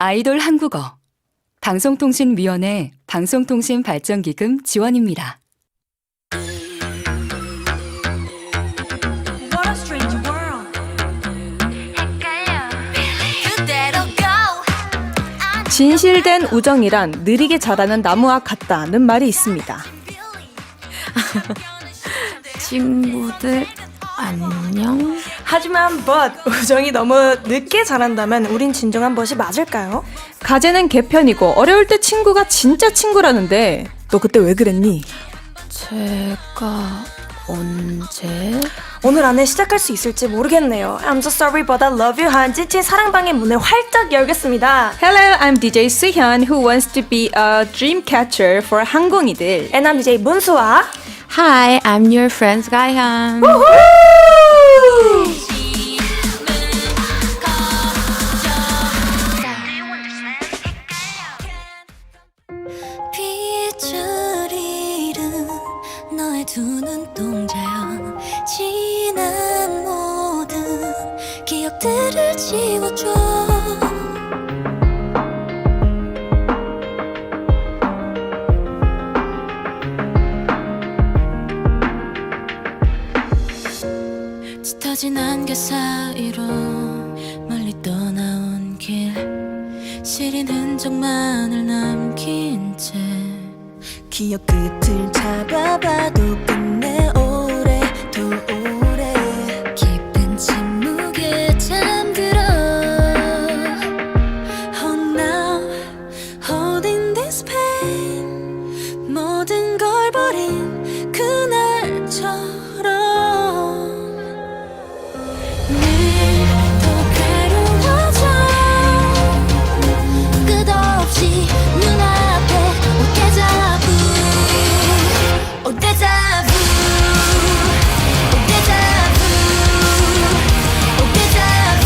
아이돌 한국어 방송통신위원회 방송통신발전기금 지원입니다. What a strange world. 진실된 우정이란 느리게 자라는 나무와 같다는 말이 있습니다. 친구들 안녕. 하지만 우정이 너무 늦게 자란다면 우린 진정한 벗이 맞을까요? 가제는 개편이고 어려울 때 친구가 진짜 친구라는데 너 그때 왜 그랬니? 제가 언제? 오늘 안에 시작할 수 있을지 모르겠네요. I'm so sorry but I love you 한지치 사랑방의 문을 활짝 열겠습니다. Hello, I'm DJ 수현 who wants to be a dream catcher for 항공이들. And I'm DJ 문수아. Hi, I'm your friend 가현. 빛을 잃은 너의 두 눈동자여 지난 모든 기억들을 지워줘 짙어진 안개 사이로 멀리 떠나온 길 시린 흔적만을 남긴 채 기억 끝을 잡아봐도 끝내 오래 더 오래 깊은 침묵에 잠들어 Oh now holding this pain 모든 걸 버린 그날처럼 늘 더 괴로워져 끝없이 눈앞에 오 데자부 오 데자부 오 데자부 오 데자부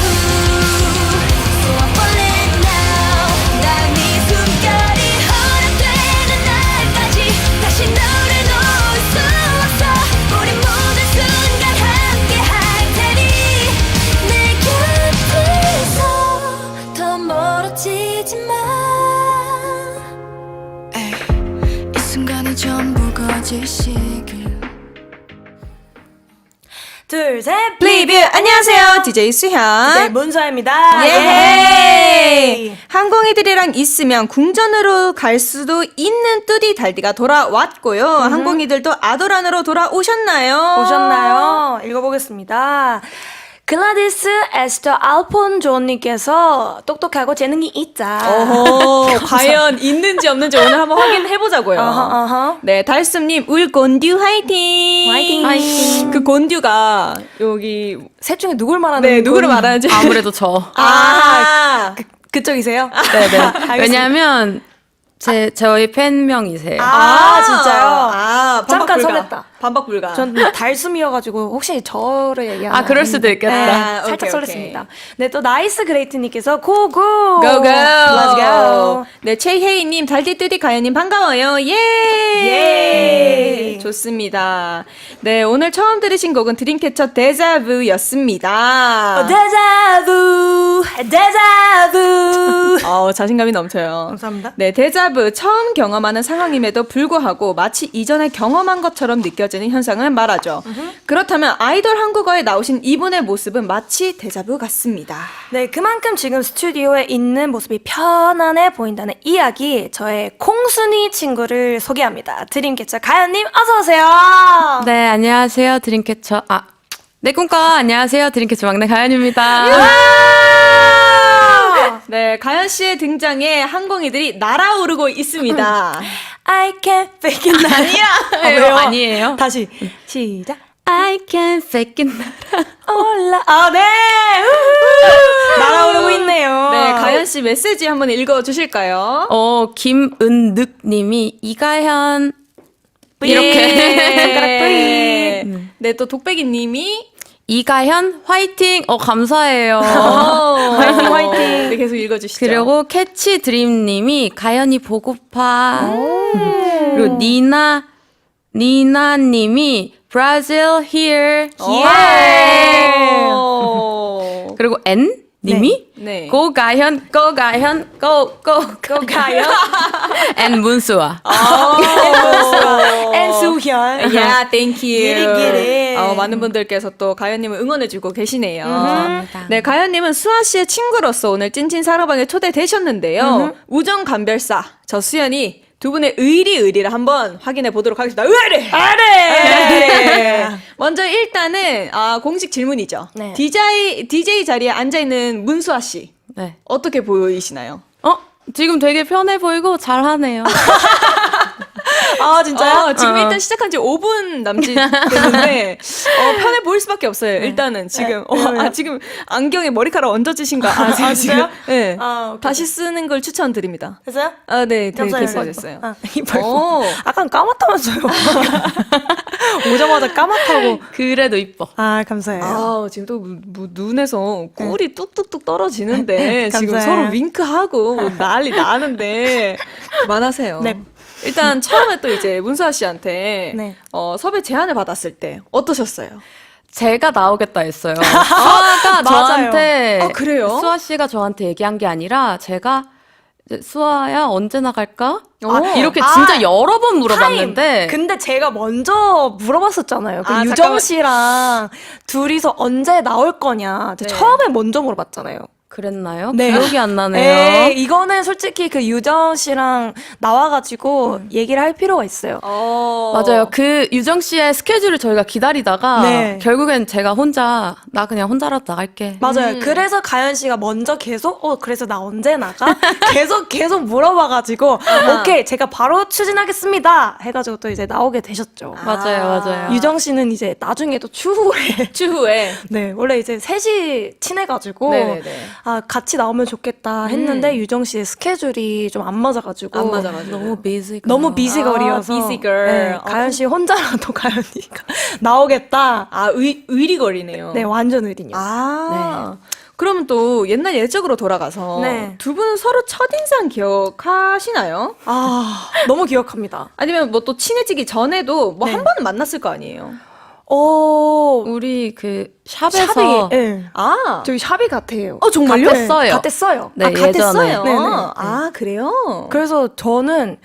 So I'm falling now 난 네 숨결이 허락되는 날까지 다시 너를 놓을 수 없어 우리 모든 순간 함께 할 테니 내 곁에서 더 멀어지지만 이 순간이 전부 거짓이길 둘셋 리뷰 안녕하세요, DJ 수현. 네 문수아입니다. 예. 항공이들이랑 있으면 궁전으로 갈 수도 있는 뚜디달디가 돌아왔고요. 항공이들도 아도란으로 돌아오셨나요? 오셨나요? 읽어보겠습니다. 글라디스 에스터 알폰조님께서 똑똑하고 재능이 있다. 어허, 과연 있는지 없는지 오늘 한번 확인해보자고요. 어허. 네, 달숨님, 울 곤듀 화이팅! 화이팅! 그 곤듀가 여기, 셋 중에 누굴 말하는 네, 누구를 건- 말하는지. 아무래도 저. 아, 그쪽이세요? 네네. 알겠습니다. 왜냐하면 저희 팬명이세요. 진짜요? 아, 잠깐 반박 불가. 설렜다. 반박 불가. 전 달숨이어가지고 혹시 저를 얘기하는 아, 그럴 수도 있겠다. 네, 살짝 오케이, 설렜습니다. 네, 또 나이스 그레이트님께서 고고 고고! Let's go. 네, 최혜희님, 달띠뚜디 가연님 반가워요. 예! 예! 좋습니다. 네, 오늘 처음 들으신 곡은 드림캐쳐 데자부였습니다. 데자부 데자부 자신감이 넘쳐요. 감사합니다. 네, 데자부 처음 경험하는 상황임에도 불구하고 마치 이전에 경험한 것처럼 느껴지는 현상을 말하죠. 그렇다면 아이돌 한국어에 나오신 이분의 모습은 마치 데자부 같습니다. 네, 그만큼 지금 스튜디오에 있는 모습이 편안해 보인다는 이야기 저의 콩순이 친구를 소개합니다. 드림캐쳐 가연님 어서 오세요. 네, 안녕하세요. 드림캐쳐. 내 꿈꿔. 안녕하세요. 드림캐쳐 막내 가연입니다. 네, 가연 씨의 등장에 항공이들이 날아오르고 있습니다. I can't fake it 아니야. 왜요? 아니에요. 다시 시작. I can fake it. 올라. 네. 날아오르고 있네요. 네, 가연 씨 메시지 한번 읽어 주실까요? 김은득님이 이가현 이렇게. 손가락 뿌리. 네, 또 독백이 님이 이가현 화이팅. 감사해요. 화이팅 화이팅. 네, 계속 읽어 주시죠. 그리고 캐치 드림님이 가연이 보고파. 그리고 니나님이 Brazil here. 오. 그리고 N 님이 네. 네. 고가현, 고가현, 고가현. and 문수아. 엔수현. Yeah, thank you. Get it, get it. 많은 분들께서 또 가연님을 응원해주고 계시네요. 감사합니다. 네, 가연님은 수아 씨의 친구로서 오늘 찐친 사랑방에 초대되셨는데요. 우정 감별사 저 수연이 두 분의 의리를 한번 확인해 보도록 하겠습니다. 의리! 네. 먼저 일단은 공식 질문이죠. 네. DJ 자리에 앉아 있는 문수아 씨 네. 어떻게 보이시나요? 지금 되게 편해 보이고 잘하네요. 아, 진짜요? 지금 일단 시작한 지 5분 남짓 됐는데 편해 보일 수밖에 없어요. 일단은 지금 지금 안경에 머리카락 얹어지신가? 지금 진짜요? 네. 오케이. 다시 쓰는 걸 추천드립니다. 됐어요? 네, 되게 감사해요. 됐어요. 이뻐. 아까 까맣다면서요. 오자마자 까맣다고. 그래도 이뻐. 아, 감사해요. 지금 또 눈에서 꿀이 뚝뚝뚝 떨어지는데 지금 감사해요. 서로 윙크하고 난리 나는데 그만하세요. 네. 일단 처음에 또 이제 문수아 씨한테 네. 섭외 제안을 받았을 때 어떠셨어요? 제가 나오겠다 했어요. 수아가 맞아요. 저한테 아, 그래요? 수아 씨가 저한테 얘기한 게 아니라 제가 이제 수아야 언제 나갈까? 이렇게 아, 진짜 여러 번 물어봤는데 타임. 근데 제가 먼저 물어봤었잖아요. 그 유정 잠깐만. 씨랑 둘이서 언제 나올 거냐. 네. 처음에 먼저 물어봤잖아요. 그랬나요? 네. 기억이 안 나네요. 이거는 솔직히 그 유정 씨랑 나와가지고 얘기를 할 필요가 있어요. 맞아요. 그 유정 씨의 스케줄을 저희가 기다리다가 네. 결국엔 제가 나 그냥 혼자라도 나갈게. 맞아요. 그래서 가연 씨가 먼저 계속 그래서 나 언제 나가? 계속 물어봐가지고 오케이 제가 바로 추진하겠습니다. 해가지고 또 이제 나오게 되셨죠. 맞아요. 유정 씨는 이제 나중에 또 추후에 네 원래 이제 셋이 친해가지고 네네네. 같이 나오면 좋겠다 했는데 유정 씨의 스케줄이 좀 안 맞아가지고 안 맞아가지고. 너무 너무 비지걸이어서 비지걸. 네, 가연 씨 혼자라도 가연이가 나오겠다. 의리거리네요. 네 완전 의리요. 그러면 또 옛날 예적으로 돌아가서 네. 두 분은 서로 첫인상 기억하시나요? 너무 기억합니다. 아니면 뭐 또 친해지기 전에도 뭐 네. 한 번은 만났을 거 아니에요? 우리 그 샵에서 네. 저희 샵이 같아요. 정말요? 같았어요. 같았어요. 네, 같았어요. 네네. 그래요? 그래서 저는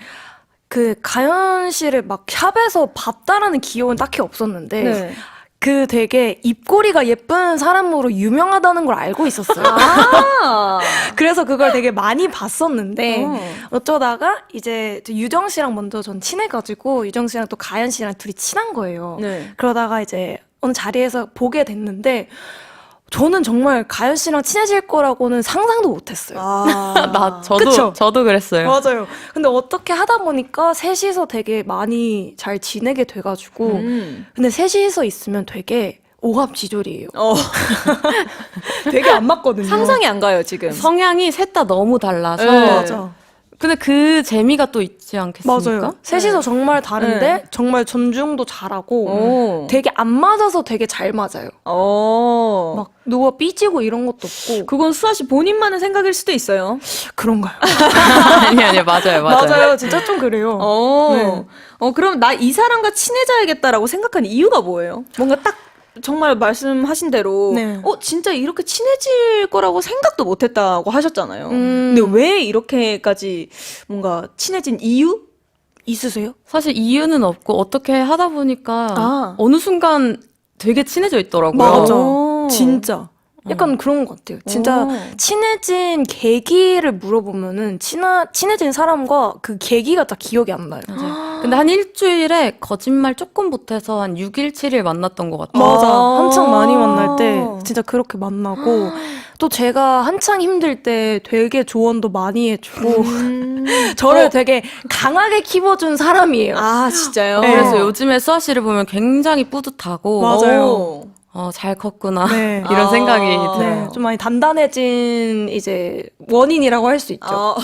그 가연 씨를 막 샵에서 봤다라는 기억은 딱히 없었는데 네. 그 되게 입꼬리가 예쁜 사람으로 유명하다는 걸 알고 있었어요. 그래서 그걸 되게 많이 봤었는데 어쩌다가 이제 유정 씨랑 먼저 전 친해가지고 유정 씨랑 또 가연 씨랑 둘이 친한 거예요. 네. 그러다가 이제 어느 자리에서 보게 됐는데 저는 정말 가연 씨랑 친해질 거라고는 상상도 못했어요. 그쵸? 저도 그랬어요. 맞아요. 근데 어떻게 하다 보니까 셋이서 되게 많이 잘 지내게 돼가지고 근데 셋이서 있으면 되게 오합지졸이에요. 되게 안 맞거든요. 상상이 안 가요, 지금. 성향이 셋 다 너무 달라서. 네. 맞아. 근데 그 재미가 또 있지 않겠습니까? 맞아요. 셋이서 정말 다른데 네. 정말 존중도 잘하고 오. 되게 안 맞아서 되게 잘 맞아요. 막 누가 삐지고 이런 것도 없고 그건 수아 씨 본인만의 생각일 수도 있어요. 그런가요? 아니, 맞아요. 진짜 좀 그래요. 네. 그럼 나 이 사람과 친해져야겠다라고 생각한 이유가 뭐예요? 뭔가 딱 정말 말씀하신 대로 네. 진짜 이렇게 친해질 거라고 생각도 못했다고 하셨잖아요. 근데 왜 이렇게까지 뭔가 친해진 이유? 있으세요? 사실 이유는 없고 어떻게 하다 보니까 아. 어느 순간 되게 친해져 있더라고요. 맞아. 오. 진짜. 약간 그런 것 같아요. 진짜 친해진 계기를 물어보면은 친해진 사람과 그 계기가 딱 기억이 안 나요. 근데 한 일주일에 거짓말 조금 못해서 한 6일, 7일 만났던 것 같아요. 맞아. 한창 많이 만날 때 진짜 그렇게 만나고 또 제가 한창 힘들 때 되게 조언도 많이 해주고 저를 되게 강하게 키워준 사람이에요. 진짜요? 네. 그래서 요즘에 수아 씨를 보면 굉장히 뿌듯하고 맞아요. 잘 컸구나 네. 이런 생각이 들어요. 네, 좀 많이 단단해진 이제 원인이라고 할 수 있죠.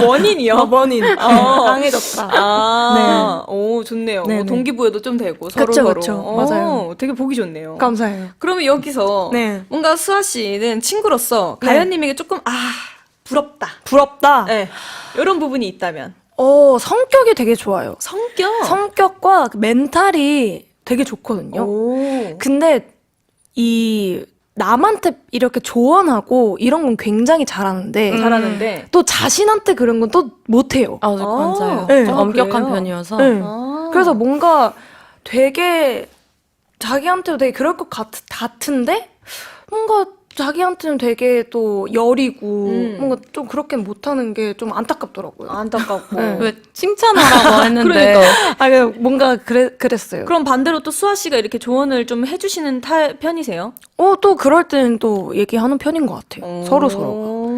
원인이요? 원인. 강해졌다. 오, 좋네요. 네, 네. 동기부여도 좀 되고 그쵸, 서로. 그쵸. 맞아요. 되게 보기 좋네요. 감사해요. 그러면 여기서 네. 뭔가 수아 씨는 친구로서 네. 가연님에게 조금 부럽다. 부럽다. 네. 이런 부분이 있다면 성격이 되게 좋아요. 성격. 과 멘탈이 되게 좋거든요. 오. 근데 이 남한테 이렇게 조언하고 이런 건 굉장히 잘하는데 잘하는데. 또 자신한테 그런 건 또 못해요. 아, 맞아요. 네. 좀 엄격한 그래요? 편이어서. 네. 아. 그래서 뭔가 되게 자기한테도 되게 그럴 것 같은데 뭔가 자기한테는 되게 또 여리고 뭔가 좀 그렇게 못하는 게 좀 안타깝더라고요. 안타깝고. 네. 왜 칭찬하라고 했는데. 그러니까. 뭔가 그랬어요. 그럼 반대로 또 수아 씨가 이렇게 조언을 좀 해주시는 편이세요? 또 그럴 때는 또 얘기하는 편인 것 같아요. 서로.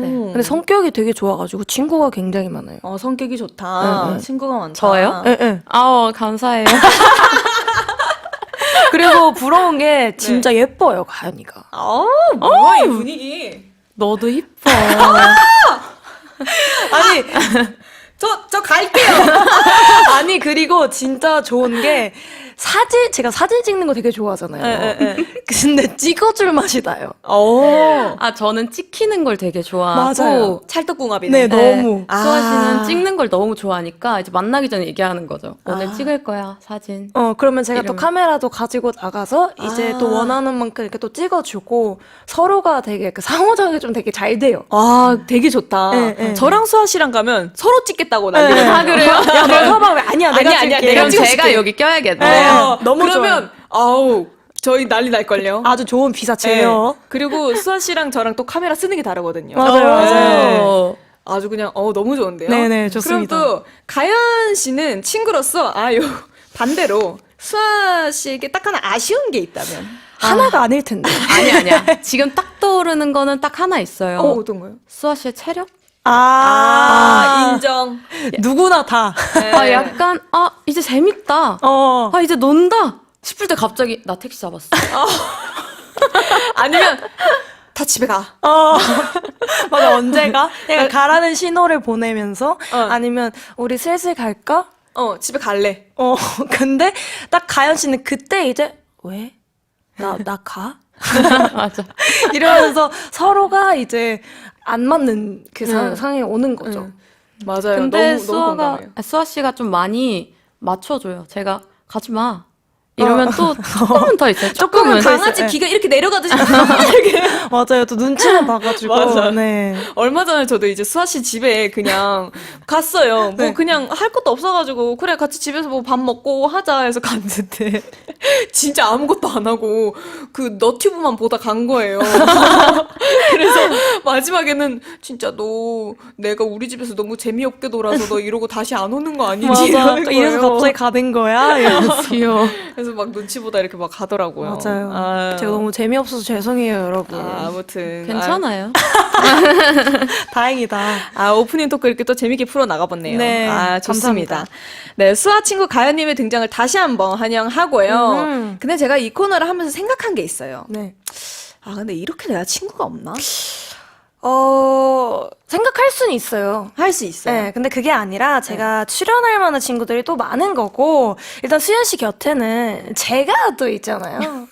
네. 근데 성격이 되게 좋아가지고 친구가 굉장히 많아요. 성격이 좋다. 네. 친구가 많다. 저요? 네. 아우, 감사해요. 그리고 부러운 게 진짜 예뻐요, 가연이가. 뭐야 이 분위기. 너도 이뻐. 아니, 저 갈게요. 아니, 그리고 진짜 좋은 게 제가 사진 찍는 거 되게 좋아하잖아요. 근데 찍어줄 맛이 나요. 아, 저는 찍히는 걸 되게 좋아하고. 맞아요. 찰떡궁합이네. 네, 너무. 수아 씨는 찍는 걸 너무 좋아하니까 이제 만나기 전에 얘기하는 거죠. 오늘 아. 찍을 거야, 사진. 그러면 제가 또 이러면. 카메라도 가지고 나가서 이제 또 원하는 만큼 이렇게 또 찍어주고 서로가 되게 그 상호작용이 좀 되게 잘 돼요. 되게 좋다. 네. 저랑 수아 씨랑 가면 서로 찍겠다고 난리가 네. 나. 아, 그래요? 야, 너 서봐. 왜? 아니야, 내가 아니야, 찍을게. 내가 그럼 찍어줄게. 제가 여기 껴야겠네. 네. 너무 그러면 저희 난리 날걸요. 아주 좋은 피사체예요. 네. 그리고 수아 씨랑 저랑 또 카메라 쓰는 게 다르거든요. 맞아요. 아주 그냥 너무 좋은데요. 네네, 좋습니다. 그럼 또 가연 씨는 친구로서 반대로 수아 씨에게 딱 하나 아쉬운 게 있다면 하나가 아닐 텐데. 아니야. 지금 딱 떠오르는 거는 딱 하나 있어요. 어떤 거요? 수아 씨의 체력? 인정. 누구나 다. 아, 약간, 이제 재밌다. 이제 논다. 싶을 때 갑자기, 나 택시 잡았어. 아니면 다 집에 가. 맞아, 언제가? 약간 가라는 신호를 보내면서 아니면 우리 슬슬 갈까? 집에 갈래. 근데 딱 가연 씨는 그때 이제 왜? 나 가? 맞아. 이러면서 서로가 이제 안 맞는 그 상황이 오는 거죠. 맞아요. 근데 너무 공감해요. 수아 씨가 좀 많이 맞춰줘요. 제가 가지 마. 이러면 또 조금은 더 있어요. 조금은. 강아지 있어요. 귀가 이렇게 내려가듯이 맞아요. 또 눈치만 봐가지고. 맞아. 네. 얼마 전에 저도 이제 수아 씨 집에 그냥 갔어요. 뭐 그냥 할 것도 없어가지고 그래 같이 집에서 뭐 밥 먹고 하자 해서 갔는데 진짜 아무것도 안 하고 그 너튜브만 보다 간 거예요. 그래서 마지막에는 진짜 너 내가 우리 집에서 너무 재미없게 놀아서 너 이러고 다시 안 오는 거 아니지? 맞아. 이러는 또 이래서 거예요. 갑자기 가는 거야. 이러면서. 귀여워. 그래서 막 눈치 보다 이렇게 막 가더라고요. 맞아요. 제가 너무 재미없어서 죄송해요, 여러분. 아무튼 괜찮아요. 다행이다. 오프닝 토크 이렇게 또 재밌게 풀어 나가봤네요. 네, 좋습니다. 감사합니다. 네, 수아 친구 가연님의 등장을 다시 한번 환영하고요. 근데 제가 이 코너를 하면서 생각한 게 있어요. 네. 근데 이렇게 내가 친구가 없나? 생각할 수는 있어요. 할 수 있어요. 네, 근데 그게 아니라 제가 출연할 만한 친구들이 또 많은 거고, 일단 수현 씨 곁에는 제가 또 있잖아요.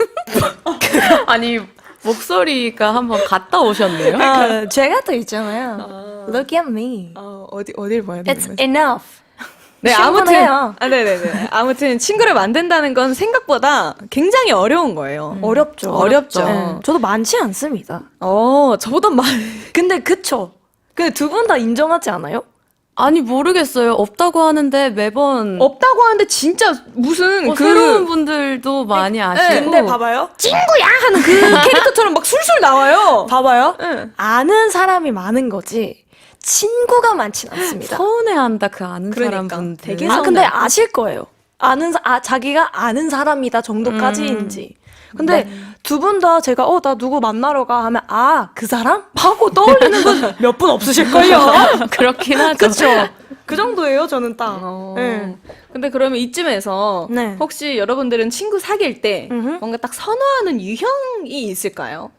아니, 목소리가 한번 갔다 오셨네요. 제가 또 있잖아요. Look at me. 어딜 봐야 되는 It's 거지? enough. 네, 아무튼, 충분해요. 네네네. 아무튼, 친구를 만든다는 건 생각보다 굉장히 어려운 거예요. 어렵죠. 어렵죠. 네, 저도 많지 않습니다. 저보다 근데 그쵸. 근데 두 분 다 인정하지 않아요? 아니, 모르겠어요. 없다고 하는데 매번 없다고 하는데 진짜 무슨 새로운 분들도 많이 아시고. 근데 봐봐요. 친구야! 하는 그 캐릭터처럼 막 술술 나와요. 봐봐요. 응. 아는 사람이 많은 거지. 친구가 많진 않습니다. 서운해한다, 그 아는 그러니까. 사람분들. 되게 근데 아실 거예요. 자기가 아는 사람이다 정도까지인지. 근데 두 분 다 제가 나 누구 만나러 가 하면 그 사람? 하고 떠올리는 분 몇 분 없으실걸요. 그렇긴 하죠. 그쵸? 그 정도예요, 저는 딱. 네. 근데 그러면 이쯤에서 네. 혹시 여러분들은 친구 사귈 때 음흠. 뭔가 딱 선호하는 유형이 있을까요?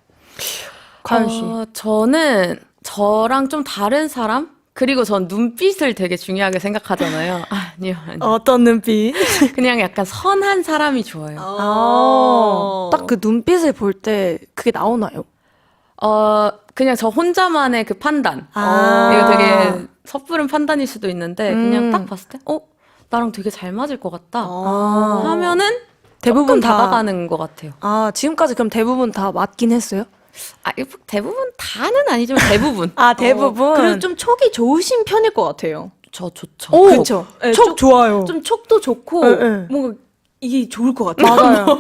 가연 씨. 저는 저랑 좀 다른 사람? 그리고 전 눈빛을 되게 중요하게 생각하잖아요. 아니요. 어떤 눈빛? 그냥 약간 선한 사람이 좋아요. 딱 그 눈빛을 볼 때 그게 나오나요? 그냥 저 혼자만의 그 판단. 아. 이거 되게 섣부른 판단일 수도 있는데, 그냥 딱 봤을 때, 나랑 되게 잘 맞을 것 같다. 하면은 대부분 조금 다 다가가는 것 같아요. 아, 지금까지 그럼 대부분 다 맞긴 했어요? 아, 대부분 다는 아니지만 대부분. 아, 대부분. 그래도 좀 촉이 좋으신 편일 것 같아요. 저 좋죠. 오, 그쵸? 네, 촉 좋아요. 좀 촉도 좋고 네, 네. 뭔가 이게 좋을 것 같아요. 맞아요.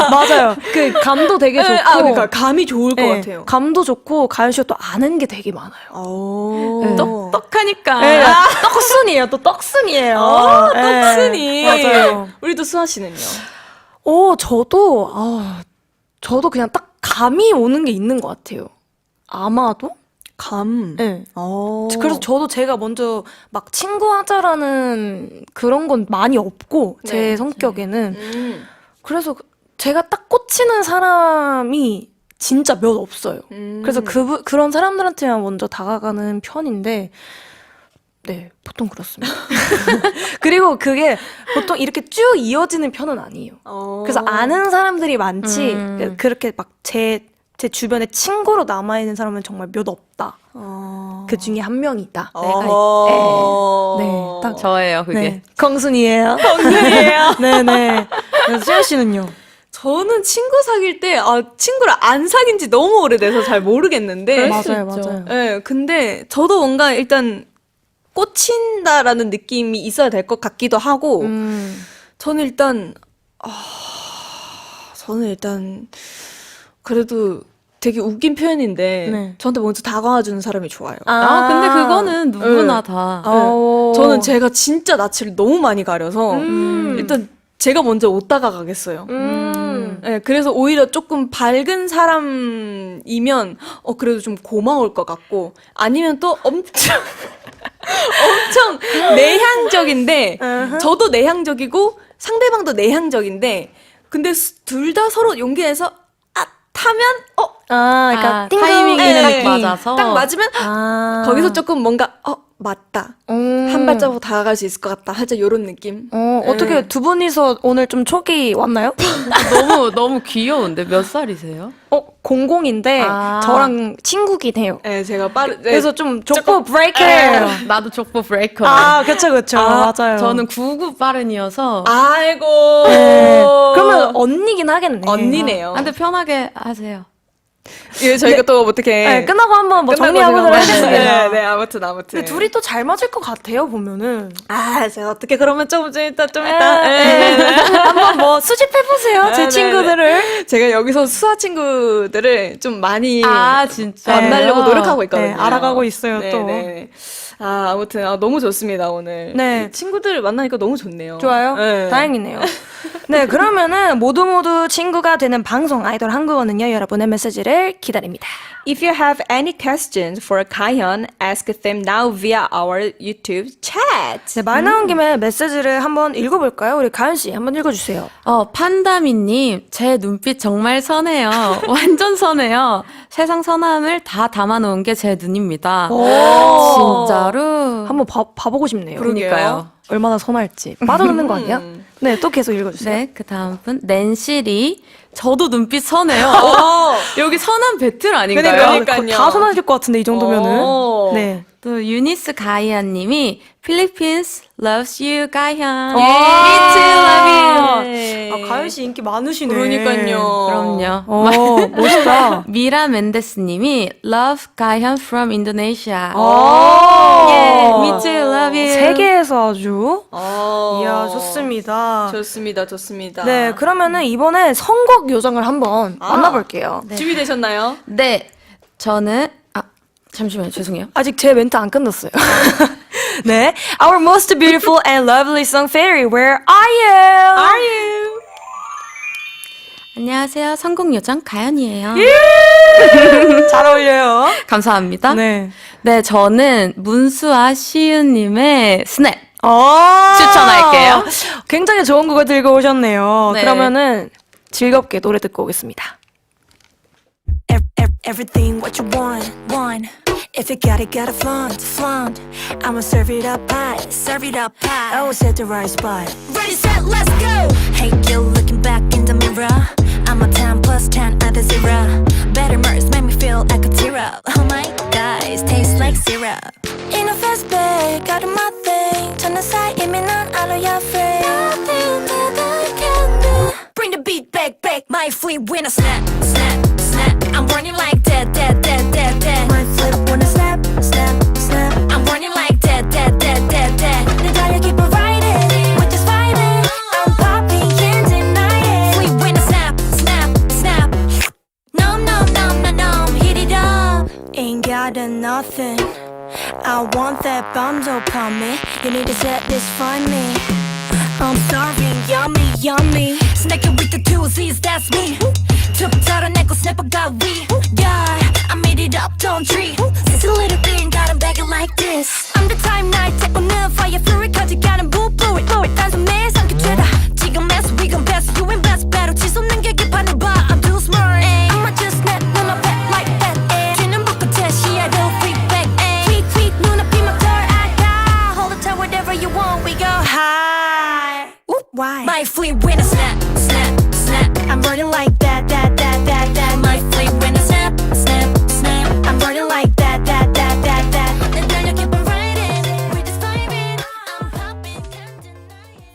맞아요. 그 감도 되게 좋고. 그러니까 감이 좋을 것 네, 같아요. 감도 좋고 가연 씨가 또 아는 게 되게 많아요. 오. 네. 똑똑하니까. 네, 떡순이에요. 또 떡순이에요. 네, 떡순이. 맞아요. 우리도 수아 씨는요? 저도 그냥 딱 감이 오는 게 있는 것 같아요. 아마도? 감. 네. 오. 그래서 저도 제가 먼저 막 친구하자라는 그런 건 많이 없고, 제 네. 성격에는. 그래서 제가 딱 꽂히는 사람이 진짜 몇 없어요. 그래서 그런 사람들한테만 먼저 다가가는 편인데, 네, 보통 그렇습니다. 그리고 그게 보통 이렇게 쭉 이어지는 편은 아니에요. 그래서 아는 사람들이 많지, 그렇게 막 제 주변에 친구로 남아있는 사람은 정말 몇 없다. 그 중에 한 명이다. 네, 딱 저예요, 그게. 네, konkr순이에요. konkr순이에요. 네네. 수현 씨는요? 저는 친구 사귈 때, 친구를 안 사귄 지 너무 오래돼서 잘 모르겠는데. 그럴 수 맞아요, 있죠. 맞아요. 네, 근데 저도 뭔가 일단 꽂힌다라는 느낌이 있어야 될 것 같기도 하고, 저는 일단, 그래도 되게 웃긴 표현인데, 네. 저한테 먼저 다가와주는 사람이 좋아요. 근데 그거는 누구나 다. 저는 제가 진짜 낯을 너무 많이 가려서, 일단 제가 먼저 못 다가가겠어요. 네, 그래서 오히려 조금 밝은 사람이면, 그래도 좀 고마울 것 같고, 아니면 또 엄청 내향적인데, 저도 내향적이고, 상대방도 내향적인데, 근데 둘 다 서로 용기 내서, 타면, 그러니까 띵동. 타이밍이 네. 딱 맞아서. 딱 맞으면, 거기서 조금 뭔가, 맞다. 한 발자국 다가갈 수 있을 것 같다. 살짝 요런 느낌. 어떻게 두 분이서 오늘 좀 촉이 왔나요? 너무 귀여운데 몇 살이세요? 00인데 아. 저랑 친구긴 해요. 네, 제가 그래서 좀 족보 브레이커예요. 나도 족보 브레이커. 그쵸. 맞아요. 저는 99 빠른이어서. 아이고. 그러면 언니긴 하겠네. 언니네요. 근데 편하게 하세요. 예, 저희가 또 어떻게. 네, 끝나고 한번 뭐 끝나고 정리하고는 제가 하겠습니다. 네, 아무튼. 근데 둘이 또 잘 맞을 것 같아요, 보면은. 제가 어떻게 그러면 좀 이따. 한번 뭐 수집해보세요, 제 네, 친구들을. 제가 여기서 수아 친구들을 좀 많이 진짜. 만나려고 노력하고 있거든요. 네, 알아가고 있어요, 또. 네. 아무튼 너무 좋습니다, 오늘. 네. 이 친구들 만나니까 너무 좋네요. 좋아요? 네. 다행이네요. 네, 그러면은 모두 친구가 되는 방송 아이돌 한국어는요, 여러분의 메시지를 기다립니다. If you have any questions for Kahyun, ask them now via our YouTube chat. 네, 말 나온 김에 메시지를 한번 읽어볼까요? 우리 가연 씨 한번 읽어주세요. 판다미님, 제 눈빛 정말 선해요. 완전 선해요. 세상 선함을 다 담아놓은 게 제 눈입니다. 진짜로. 한번 봐보고 싶네요. 그러니까요. 얼마나 선할지. 빠져드는 거 아니야? 네, 또 계속 읽어주세요. 네, 그 다음 분, 낸시리. 저도 눈빛 선해요. 여기 선한 배틀 아닌가요? 그러니까요. 다 선하실 것 같은데, 이 정도면은. 네. 또 유니스 가이아님이 필리핀스 loves you 가이안. 예. Me too love you. 가연 씨 인기 많으시네. 그러니까요. 그럼요. 멋있다. 미라 멘데스님이 love 가이안 from Indonesia. 예, me too love you. 세계에서 아주. 어. 이야, 좋습니다. 좋습니다. 네, 그러면은 이번에 선곡 요정을 한번 만나볼게요. 준비되셨나요? 네, 저는 잠시만요, 죄송해요. 아직 제 멘트 안 끝났어요. 네. Our most beautiful and lovely song, Fairy, Where Are You? 안녕하세요, 선곡 요정 가연이에요. 잘 어울려요. 감사합니다. 네. 네, 저는 문수아 시윤님의 스냅. 아~ 추천할게요. 굉장히 좋은 곡을 들고 오셨네요. 네. 그러면은 즐겁게 노래 듣고 오겠습니다. Everything what you want. If you got it, gotta flaunt. I'ma serve it up high. Always at the right spot. Ready, set, let's go. Hey, you looking back in the mirror. I'm a 10 plus 10 at the 0. Better merch make me feel like a tear up. Oh my god, it tastes like syrup. In a fast bag, got my thing. turn aside, 이미 난 알아야 free. Nothing that I can do. My flip when I snap, snap, snap. I'm running like that, that, that, that, that. My flip when I snap, snap, snap. I'm running like that, that, that, that, that. 내 달려 keep on riding, with this fighting. I'm popping, can't deny it. Flip when I snap, snap, snap. No, no, no, no, no, hit it up. Ain't got nothing. I want that bundle upon me. You need to satisfy me. I'm starving, yummy, yummy. Snacking with the two Z's, that's me. 툭 털어내고 snap got we. Yeah, I made it up, don't treat. It's a little bit, got 'em begging like this. I'm the time night, take on the fire, fury, 가져가는 blue fluid. 단숨에 삼켜주다. 지금 mess, we gon' best, you ain't best, battle. 치솟는 게 개판을 봐, I'm too smart. I'm just net, 눈앞에 like that. 쥐는 붓끝에 시야도 free back. Tweet, tweet, 눈앞이 막 덜아가. Hold the time, whatever you want, we go high. Ooh, why? My flip when I snap, snap, snap. I'm running like that, that, that, that, that. My flip when I snap, snap, snap. I'm running like that, that, that, that, that. 내 달려 keep on riding, with this vibing. I'm popping, can't deny it.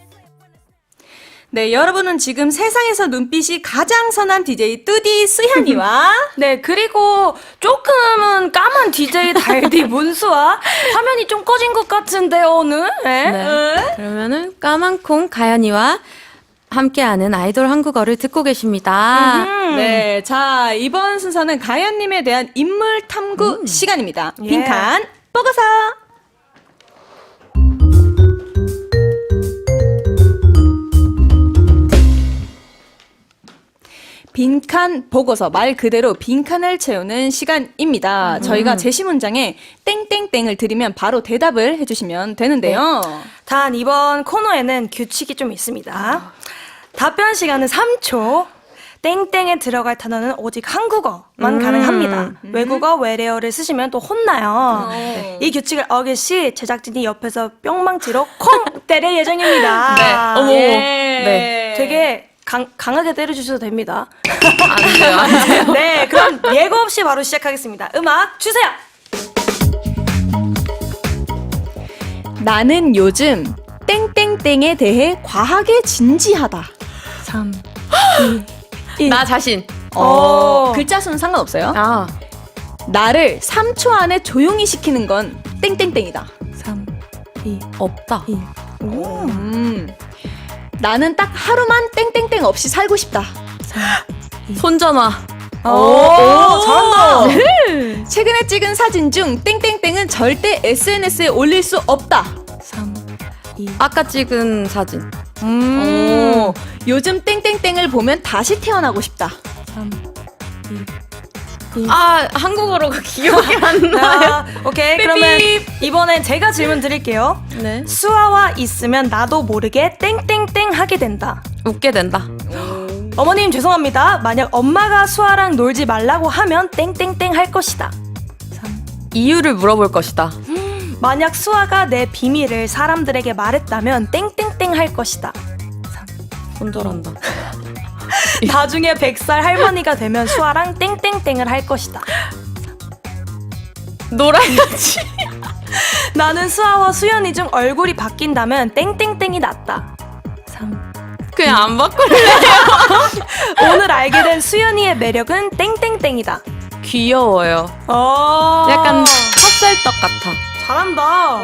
네, 여러분은 지금 세상에서 눈빛이 가장 선한 DJ 뚜디 수현이와 네, 그리고 조금은 까만 DJ 달디 문수와 화면이 좀 꺼진 것 같은데요, 오늘? 네. 네. 그러면은 까만 콩 가연이와 함께하는 아이돌 한국어를 듣고 계십니다. 네, 자, 이번 순서는 가연님에 대한 인물 탐구 시간입니다. 빈칸 보고서. 빈칸 보고서, 말 그대로 빈칸을 채우는 시간입니다. 저희가 제시 문장에 땡땡땡을 드리면 바로 대답을 해주시면 되는데요. 단 이번 코너에는 규칙이 좀 있습니다. 답변 시간은 3초. 땡땡에 들어갈 단어는 오직 한국어만 가능합니다. 외국어, 외래어를 쓰시면 또 혼나요. 이 규칙을 어길 시 제작진이 옆에서 뿅망치로 콩 때릴 예정입니다. 네. 어머. 네. 되게 강하게 때려주셔도 됩니다. 안 돼요, 안 돼요. 네, 그럼 예고 없이 바로 시작하겠습니다. 음악 주세요! 나는 요즘 땡땡땡에 대해 과하게 진지하다. 3, 나 자신. 글자 수는 상관없어요. 아, 나를 3초 안에 조용히 시키는 건 땡땡땡이다. 3, 2, 없다. 나는 딱 하루만 땡땡땡 없이 살고 싶다. 손전화. 잘한다! 최근에 찍은 사진 중 땡땡땡은 절대 SNS에 올릴 수 없다. 3, 2, 아까 찍은 사진. 요즘 땡땡땡을 보면 다시 태어나고 싶다. 3, 아, 한국어로가 기억이 안 나. 오케이, 그러면 이번엔 제가 질문 드릴게요. 네. 수아와 있으면 나도 모르게 땡땡땡 하게 된다. 웃게 된다. 어머님 죄송합니다. 만약 엄마가 수아랑 놀지 말라고 하면 땡땡땡 할 것이다. 이유를 물어볼 것이다. 만약 수아가 내 비밀을 사람들에게 말했다면 땡땡땡 할 것이다. 손절한다. 나중에 100살 할머니가 되면 수아랑 땡땡땡을 할 것이다. 놀아야지. 나는 수아와 수연이 중 얼굴이 바뀐다면 땡땡땡이 낫다. 3. 그냥 안 바꿀래. 오늘 알게 된 수연이의 매력은 땡땡땡이다. 귀여워요. 약간 찹쌀떡 같아. 잘한다.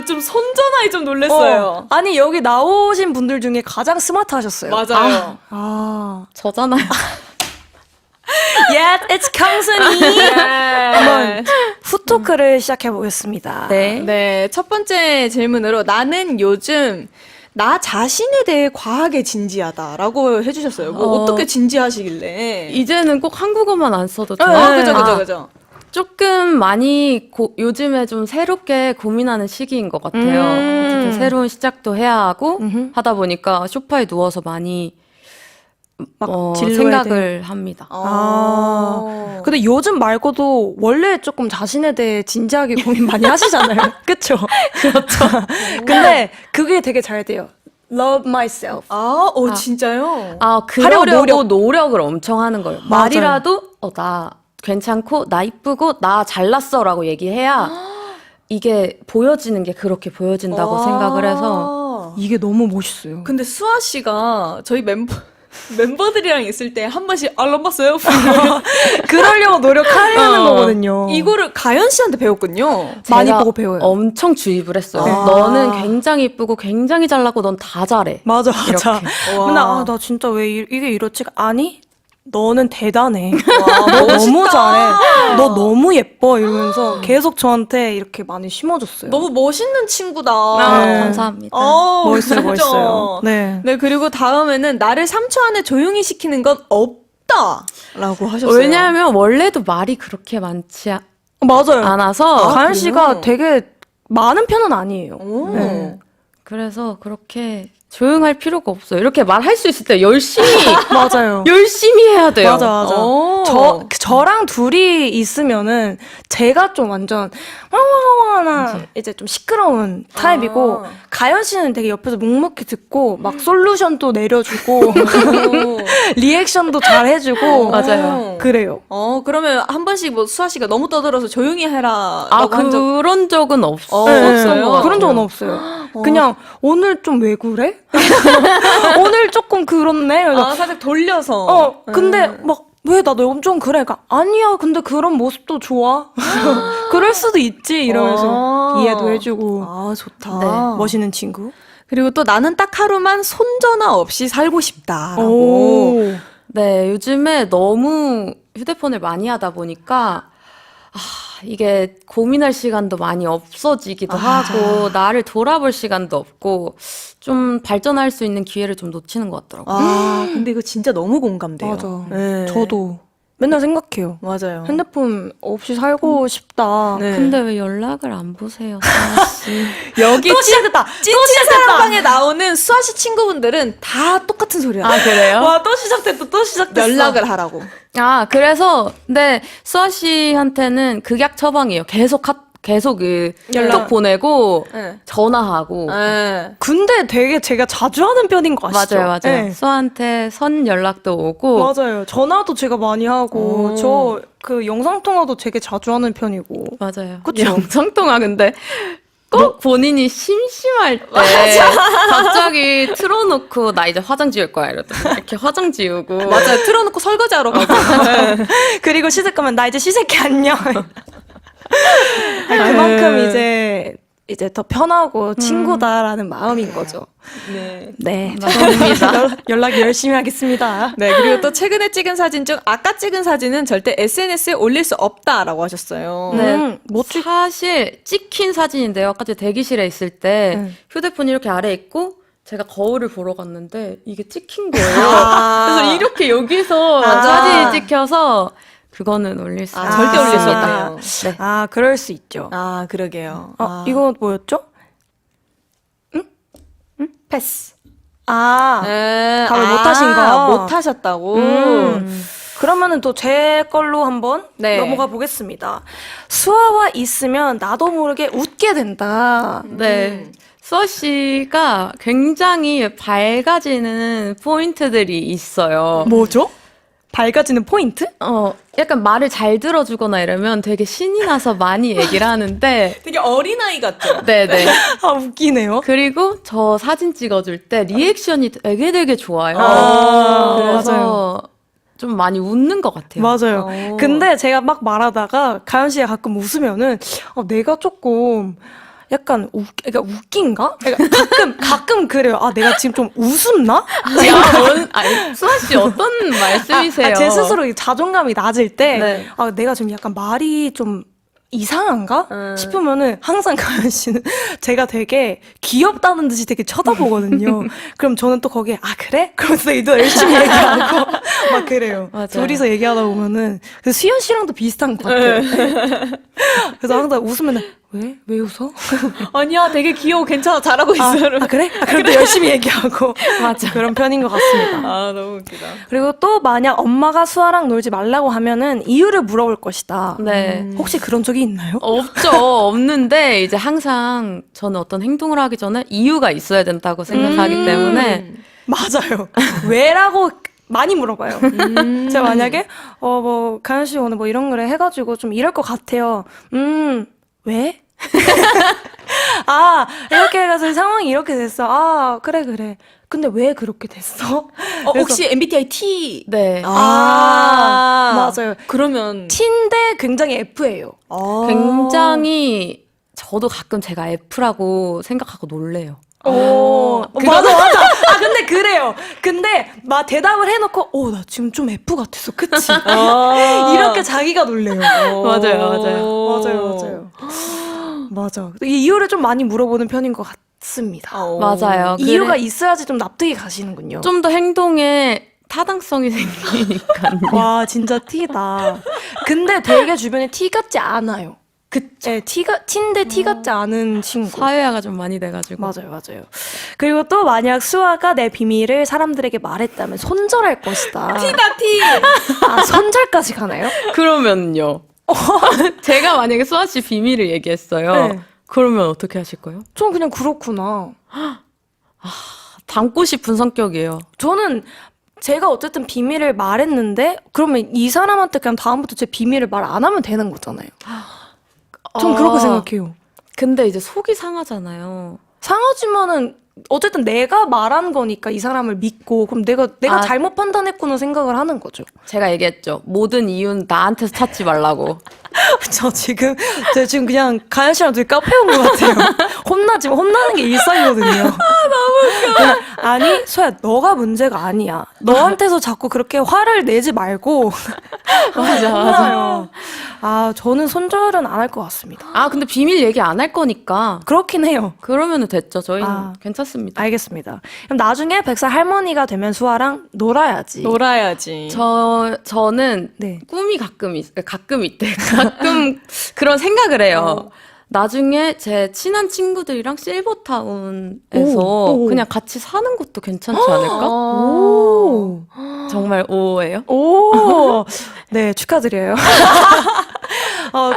좀 손전화에 좀 놀랐어요. 아니 여기 나오신 분들 중에 가장 스마트하셨어요. 맞아요. 저잖아요. Yeah, it's 강순이. 한번 후토크를 시작해 보겠습니다. 네. 네, 첫 번째 질문으로 나는 요즘 나 자신에 대해 과하게 진지하다라고 해주셨어요. 뭐 어떻게 진지하시길래? 이제는 꼭 한국어만 안 써도 돼요. 그죠. 조금 많이 요즘에 좀 새롭게 고민하는 시기인 것 같아요. 어쨌든 새로운 시작도 해야 하고 하다 보니까 소파에 누워서 많이 생각을 합니다. 근데 요즘 말고도 원래 조금 자신에 대해 진지하게 고민 많이 하시잖아요. 그쵸? 그렇죠. 근데 그게 되게 잘 돼요. Love myself. 진짜요? 아, 그러려고 노력을 엄청 하는 거예요. 맞아요. 말이라도 나 괜찮고 나 이쁘고 나 잘났어라고 얘기해야 이게 보여지는 게 그렇게 보여진다고 생각을 해서 이게 너무 멋있어요. 근데 수아 씨가 저희 멤버 멤버들이랑 있을 때 한 번씩 알람 봤어요? 그러려고 노력하려는 거거든요. 이거를 가연 씨한테 배웠군요. 많이 제가 보고 배워요. 엄청 주입을 했어요. 네. 너는 굉장히 이쁘고 굉장히 잘나고 넌 다 잘해. 맞아. 맨날 와. 나 진짜 왜 이게 이렇지? 아니 너는 대단해. 와, 너 너무 멋있다. 잘해. 너 너무 예뻐 이러면서 계속 저한테 이렇게 많이 심어줬어요. 너무 멋있는 친구다. 네. 감사합니다. 멋있어요, 진짜. 멋있어요. 네. 네, 그리고 다음에는 나를 3초 안에 조용히 시키는 건 없다라고 하셨어요. 왜냐하면 원래도 말이 그렇게 많지 맞아요. 않아서 가연 그래요? 씨가 되게 많은 편은 아니에요. 오. 네. 그래서 그렇게 조용할 필요가 없어요. 이렇게 말할 수 있을 때 열심히 맞아요. 열심히 해야 돼요. 맞아. 오. 저랑 둘이 있으면은 제가 좀 완전 와와와나 이제 좀 시끄러운 타입이고 가연 씨는 되게 옆에서 묵묵히 듣고 막 솔루션도 내려주고 리액션도 잘 해주고 맞아요. 그래요. 그러면 한 번씩 뭐 수아 씨가 너무 떠들어서 조용히 해라. 아, 라고 한 적. 그런 적은 없어요. 없어요? 그런 적은 없어요. 그냥 오늘 좀 왜 그래? 오늘 조금 그렇네. 그래서 살짝 돌려서. 근데 막 왜 나 너 엄청 그래? 그러니까 아니야. 근데 그런 모습도 좋아. 그럴 수도 있지 이러면서 이해도 해주고 아, 좋다. 네, 멋있는 친구. 그리고 또 나는 딱 하루만 손전화 없이 살고 싶다라고. 오. 네, 요즘에 너무 휴대폰을 많이 하다 보니까 이게 고민할 시간도 많이 없어지기도 하고 나를 돌아볼 시간도 없고 좀 발전할 수 있는 기회를 좀 놓치는 것 같더라고요. 근데 이거 진짜 너무 공감돼요. 맞아. 네. 저도 맨날 생각해요. 맞아요. 핸드폰 없이 살고 싶다. 네. 근데 왜 연락을 안 보세요, 수아 씨? 여기 또 시작됐다. 찐찐 사랑방에 나오는 수아 씨 친구분들은 다 똑같은 소리야. 아, 그래요? 와, 또 시작됐다. 또 시작됐어. 연락을 하라고. 그래서 근데 수아 씨한테는 극약 처방이에요. 계속 연락. 톡 보내고 네. 전화하고. 네. 근데 되게 제가 자주 하는 편인 거 아시죠? 맞아요. 네. 수아한테 선 연락도 오고. 맞아요. 전화도 제가 많이 하고 저 그 영상 통화도 되게 자주 하는 편이고. 맞아요. 그쵸? 영상통화 근데 꼭 본인이 심심할 때 갑자기 틀어놓고 나 이제 화장 지울 거야 이러더니 이렇게 화장 지우고. 맞아요. 틀어놓고 설거지하러 가고. 그리고 시댁 가면 나 이제 시댁해 안녕. 아니, 그만큼 이제 더 편하고 친구다라는 마음인 거죠. 네. 네. 맞습니다. 연락 열심히 하겠습니다. 네, 그리고 또 최근에 찍은 사진 중 아까 찍은 사진은 절대 SNS에 올릴 수 없다라고 하셨어요. 네. 뭐 사실 찍힌 사진인데요. 아까 제가 대기실에 있을 때 휴대폰이 이렇게 아래에 있고 제가 거울을 보러 갔는데 이게 찍힌 거예요. 그래서 이렇게 여기서 사진이 찍혀서 그거는 올릴 수 절대 올릴 수 없습니다. 없네요. 네. 아, 그럴 수 있죠. 그러게요. 이거 뭐였죠? 패스. 답을 못 하신 거. 못 하셨다고. 그러면은 또 제 걸로 한번 네. 넘어가 보겠습니다. 수아와 있으면 나도 모르게 웃게 된다. 네. 수아 씨가 굉장히 밝아지는 포인트들이 있어요. 뭐죠? 밝아지는 포인트? 약간 말을 잘 들어주거나 이러면 되게 신이 나서 많이 얘기를 하는데, 되게 어린아이 같죠? 네네. 아, 웃기네요. 그리고 저 사진 찍어줄 때 리액션이 되게 좋아요. 그래서 맞아요. 좀 많이 웃는 것 같아요. 맞아요. 근데 제가 막 말하다가 가연 씨가 가끔 웃으면은 내가 조금 약간 그러니까 웃긴가? 그러니까 가끔 그래요. 내가 지금 좀 웃었나? 수아 씨 어떤 말씀이세요? 제 스스로 자존감이 낮을 때 네. 내가 지금 약간 말이 좀 이상한가? 싶으면은 항상 가연 씨는 제가 되게 귀엽다는 듯이 되게 쳐다보거든요. 그럼 저는 또 거기에 그래? 그러면서 또 열심히 얘기하고 막 그래요. 맞아요. 둘이서 얘기하다 보면은 그래서 수연 씨랑도 비슷한 것 같아요. 그래서 항상 웃으면은 왜 웃어? 아니야, 되게 귀여워. 괜찮아. 잘하고 있어. 그래? 그럼 또 열심히 얘기하고 맞아. 그런 편인 것 같습니다. 너무 웃기다. 그리고 또 만약 엄마가 수아랑 놀지 말라고 하면은 이유를 물어볼 것이다. 네. 혹시 그런 적이 있나요? 없죠. 없는데 이제 항상 저는 어떤 행동을 하기 전에 이유가 있어야 된다고 생각하기 때문에 맞아요. 왜라고 많이 물어봐요. 제가 만약에 가연 씨 오늘 뭐 이런 거래 해가지고 좀 이럴 것 같아요. 왜? 이렇게 해가지고 상황이 이렇게 됐어. 그래. 근데 왜 그렇게 됐어? 혹시 MBTI T? 네. 맞아요. 그러면 T인데 굉장히 F예요. 굉장히 저도 가끔 제가 F라고 생각하고 놀래요. 맞아. 근데 그래요. 근데 막 대답을 해놓고, 나 지금 좀 F 같았어. 그치? 이렇게 자기가 놀래요. 맞아요. 맞아. 이 이유를 좀 많이 물어보는 편인 것 같습니다. 맞아요. 이유가 있어야지 좀 납득이 가시는군요. 좀 더 행동에 타당성이 생기니까요. 와, 진짜 T다. 근데 되게 주변에 T 같지 않아요. 네, T인데 T 같지 않은 친구. 사회화가 좀 많이 돼가지고. 맞아요. 그리고 또 만약 수아가 내 비밀을 사람들에게 말했다면 손절할 것이다. T다 T. 손절까지 가나요? 그러면요. 제가 만약에 수아 씨 비밀을 얘기했어요. 네. 그러면 어떻게 하실 거예요? 전 그냥 그렇구나. 담고 싶은 성격이에요. 저는 제가 어쨌든 비밀을 말했는데 그러면 이 사람한테 그냥 다음부터 제 비밀을 말 안 하면 되는 거잖아요. 전 그렇게 생각해요. 근데 이제 속이 상하잖아요. 상하지만은 어쨌든 내가 말한 거니까 이 사람을 믿고 그럼 내가 잘못 판단했구나 생각을 하는 거죠. 제가 얘기했죠. 모든 이유는 나한테서 찾지 말라고. 제가 지금 그냥 가연 씨랑 둘이 카페 온 것 같아요. 혼나는 게 일상이거든요. 너무 웃겨. 아니, 소야, 너가 문제가 아니야. 너한테서 자꾸 그렇게 화를 내지 말고. 맞아요. 저는 손절은 안 할 것 같습니다. 근데 비밀 얘기 안 할 거니까. 그렇긴 해요. 그러면은 됐죠. 저희는 괜찮습니다. 알겠습니다. 그럼 나중에 100살 할머니가 되면 수아랑 놀아야지. 놀아야지. 저는 네. 꿈이 가끔 있대. 가끔 그런 생각을 해요. 나중에 제 친한 친구들이랑 실버타운에서 그냥 같이 사는 것도 괜찮지 않을까? 정말 오예요? 네, 축하드려요.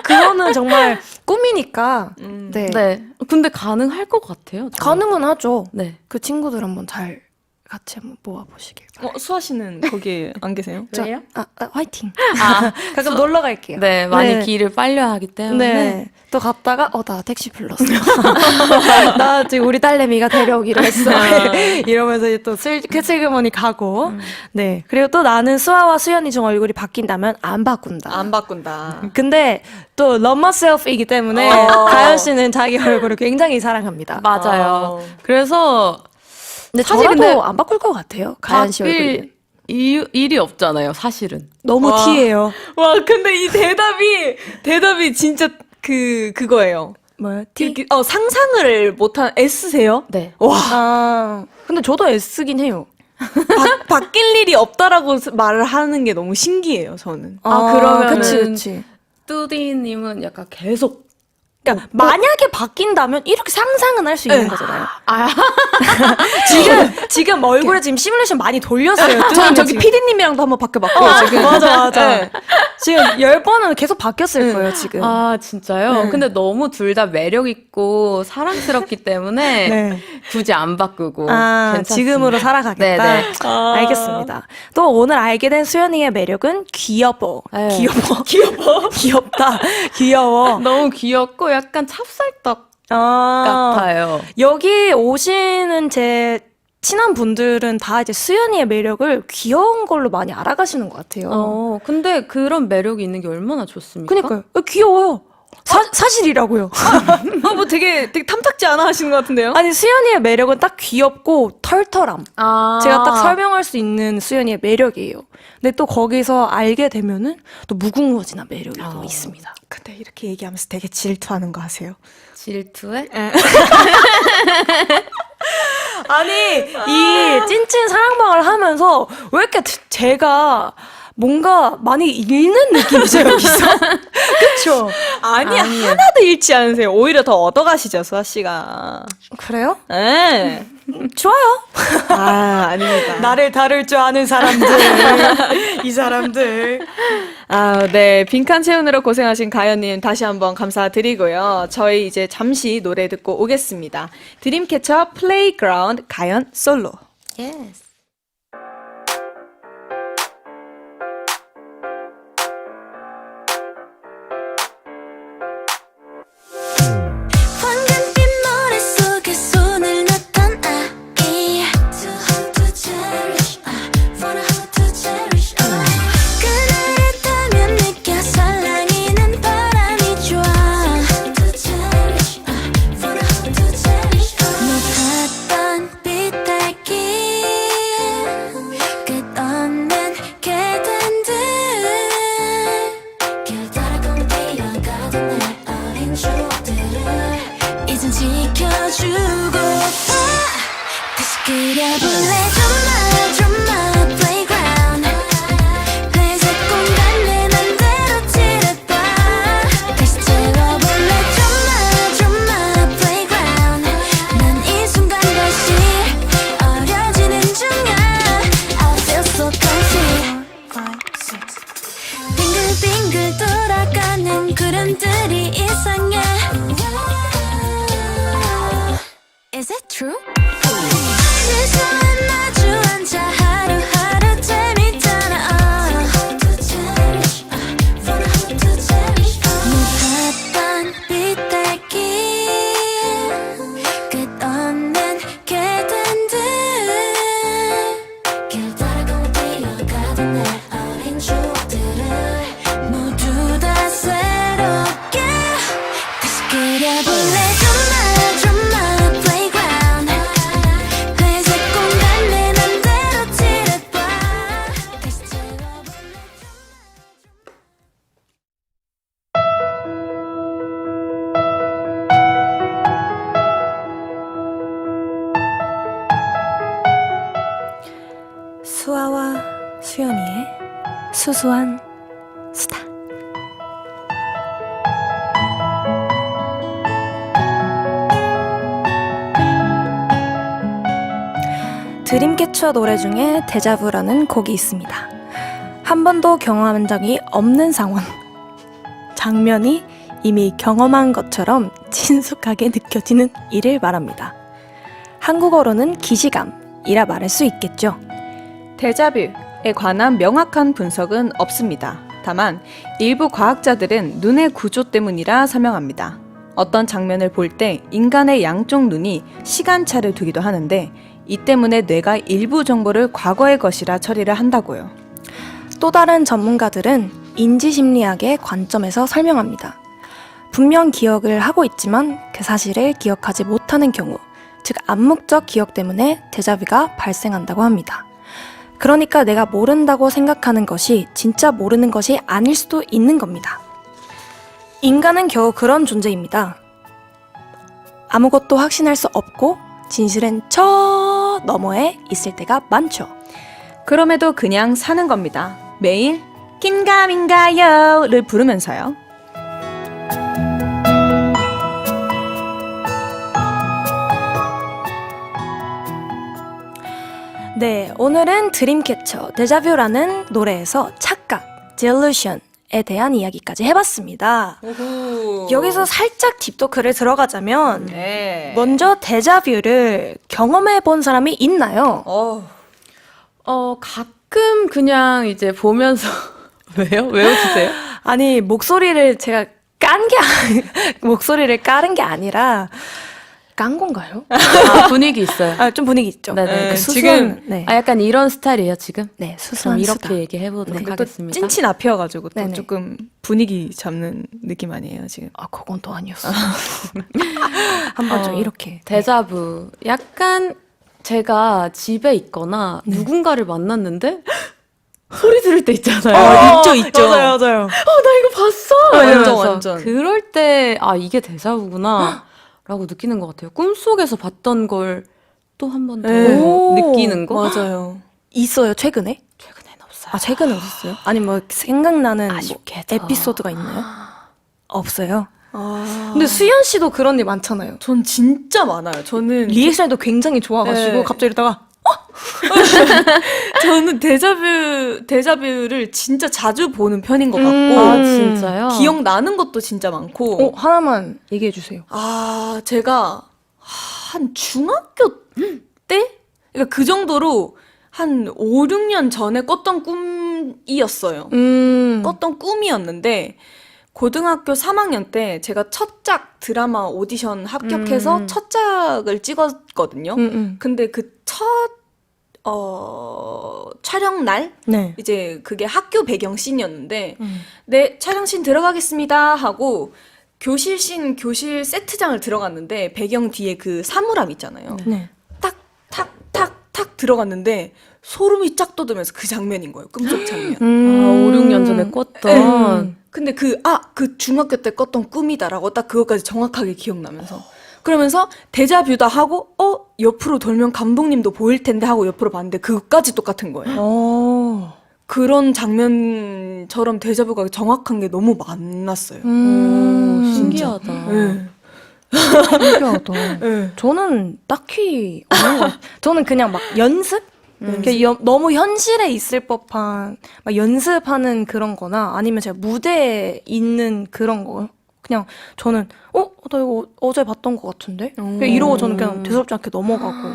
그거는 정말 꿈이니까. 네. 네. 근데 가능할 것 같아요. 저는. 가능은 하죠. 네. 그 친구들 한번 잘 같이 한번 모아보시길 바랍니다. 수아 씨는 거기 안 계세요? 왜요? 화이팅. 가끔 놀러 갈게요. 네, 많이 네. 길을 빨려 하기 때문에. 네. 또 갔다가, 나 택시 불렀어. 나 지금 우리 딸내미가 데려오기로 했어. 이러면서 이제 또 슬그머니 가고. 네. 그리고 또 나는 수아와 수연이 중 얼굴이 바뀐다면 안 바꾼다. 안 바꾼다. 근데 또 love myself이기 때문에 가연 씨는 자기 얼굴을 굉장히 사랑합니다. 맞아요. 그래서 근데 사실 저라도 근데 안 바꿀 것 같아요. 가연 씨 얼굴이. 바뀔 일이 없잖아요, 사실은. 너무 티예요. 와, 근데 이 대답이 진짜 그거예요. 뭐요? 티? 상상을 못한 S세요? 네. 와, 근데 저도 애쓰긴 해요. 바뀔 일이 없다라고 말을 하는 게 너무 신기해요, 저는. 그러면은 그치. 뚜디님은 약간 계속 그러니까 만약에 바뀐다면 이렇게 상상은 할 수 있는 거잖아요. 지금 얼굴에 지금 시뮬레이션 많이 돌렸어요. 저는 저기 PD님이랑도 한번 바뀌어봤고요, 지금. 맞아. 네. 지금 10번은 계속 바뀌었을 거예요, 지금. 진짜요? 네. 근데 너무 둘 다 매력 있고 사랑스럽기 때문에 네. 굳이 안 바꾸고 괜찮습니다. 지금으로 살아가겠다. 네네. 알겠습니다. 또 오늘 알게 된 수연이의 매력은 귀여워. 네. 귀엽다. 귀여워. 너무 귀엽고 약간 찹쌀떡 아, 같아요. 여기 오시는 제 친한 분들은 다 이제 수연이의 매력을 귀여운 걸로 많이 알아가시는 것 같아요. 근데 그런 매력이 있는 게 얼마나 좋습니까? 그니까요. 귀여워요. 사실이라고요. 뭐 되게 탐탁지 않아 하시는 것 같은데요? 아니, 수연이의 매력은 딱 귀엽고 털털함. 제가 딱 설명할 수 있는 수연이의 매력이에요. 근데 또 거기서 알게 되면은 또 무궁무진한 매력이 또 있습니다. 근데 이렇게 얘기하면서 되게 질투하는 거 아세요? 질투해? 아니, 이 찐찐 사랑방을 하면서 왜 이렇게 제가 뭔가 많이 읽는 느낌이죠, 여기서? 그쵸? 아니, 하나도 잃지 않으세요. 오히려 더 얻어가시죠, 수아 씨가. 그래요? 네. 좋아요. 아닙니다. 나를 다룰 줄 아는 사람들. 이 사람들. 네. 빈칸 채우느라 고생하신 가연님 다시 한번 감사드리고요. 저희 이제 잠시 노래 듣고 오겠습니다. 드림캐쳐 플레이그라운드 가연 솔로. Yes. 황금빛 모래 속에 손을 넣던 아이 두 누군가와 수연이의 수수한 수다. 드림캐쳐 노래 중에 데자부라는 곡이 있습니다. 한 번도 경험한 적이 없는 상황. 장면이 이미 경험한 것처럼 친숙하게 느껴지는 일을 말합니다. 한국어로는 기시감이라 말할 수 있겠죠. 데자뷰에 관한 명확한 분석은 없습니다. 다만 일부 과학자들은 눈의 구조 때문이라 설명합니다. 어떤 장면을 볼 때 인간의 양쪽 눈이 시간차를 두기도 하는데 이 때문에 뇌가 일부 정보를 과거의 것이라 처리를 한다고요. 또 다른 전문가들은 인지심리학의 관점에서 설명합니다. 분명 기억을 하고 있지만 그 사실을 기억하지 못하는 경우, 즉 암묵적 기억 때문에 데자뷰가 발생한다고 합니다. 그러니까 내가 모른다고 생각하는 것이 진짜 모르는 것이 아닐 수도 있는 겁니다. 인간은 겨우 그런 존재입니다. 아무것도 확신할 수 없고 진실은 저 너머에 있을 때가 많죠. 그럼에도 그냥 사는 겁니다. 매일 긴가민가요를 부르면서요. 네, 오늘은 드림캐쳐 데자뷰라는 노래에서 착각, delusion에 대한 이야기까지 해봤습니다. 여기서 살짝 딥토크를 들어가자면 네. 먼저 데자뷰를 경험해본 사람이 있나요? 가끔 그냥 이제 보면서 왜요? 왜 웃으세요? 아니 목소리를 제가 목소리를 까른 게 아니라 깐 건가요? 분위기 있어요. 좀 분위기 있죠. 네네. 그 수수한, 네. 약간 이런 스타일이에요, 지금? 네, 그럼 수수한 이렇게 수다. 얘기해보도록 네. 하겠습니다. 찐친 앞이어가지고 또 네네. 조금 분위기 잡는 느낌 아니에요 지금? 그건 또 아니었어. 한번 좀 이렇게. 데자부. 약간 제가 집에 있거나 누군가를 만났는데 소리 들을 때 있잖아요. 있죠. 맞아요. 나 이거 봤어! 완전, 이러면서. 완전. 그럴 때, 이게 데자부구나. 라고 느끼는 것 같아요. 꿈속에서 봤던 걸 또 한 번 더 느끼는 거? 맞아요. 있어요, 최근에? 최근엔 없어요. 최근에 없었어요? 아니, 뭐, 생각나는 뭐 아쉽게도. 에피소드가 있나요? 없어요. 근데 수연 씨도 그런 일 많잖아요. 전 진짜 많아요. 저는 리액션도 굉장히 좋아가지고, 네. 갑자기 이러다가, 저는 데자뷰를 진짜 자주 보는 편인 것 같고 진짜요? 기억나는 것도 진짜 많고 하나만 얘기해주세요. 제가 한 중학교 때? 그러니까 그 정도로 한 5, 6년 전에 꿨던 꿈이었어요. 꿨던 꿈이었는데 고등학교 3학년 때 제가 첫작 드라마 오디션 합격해서 첫작을 찍었거든요. 근데 그 첫 촬영 날 네. 이제 그게 학교 배경 씬이었는데 네 촬영씬 들어가겠습니다 하고 교실 세트장을 들어갔는데 배경 뒤에 그 사물함 있잖아요. 네. 탁 들어갔는데 소름이 쫙 돋으면서 그 장면인 거예요. 꿈속 장면. 5, 6년 전에 꿨던. 근데 그 중학교 때 꿨던 꿈이다라고 딱 그것까지 정확하게 기억나면서 그러면서 데자뷰다 하고 옆으로 돌면 감독님도 보일 텐데 하고 옆으로 봤는데 그것까지 똑같은 거예요. 그런 장면처럼 데자뷰가 정확한 게 너무 많았어요. 신기하다. 네. 신기하다. 네. 저는 딱히 없는 것 같아요. 저는 그냥 막 연습? 너무 현실에 있을 법한 막 연습하는 그런 거나 아니면 제가 무대에 있는 그런 거 그냥 저는 나 이거 어제 봤던 것 같은데? 그냥 이러고 저는 그냥 대수롭지 않게 넘어가고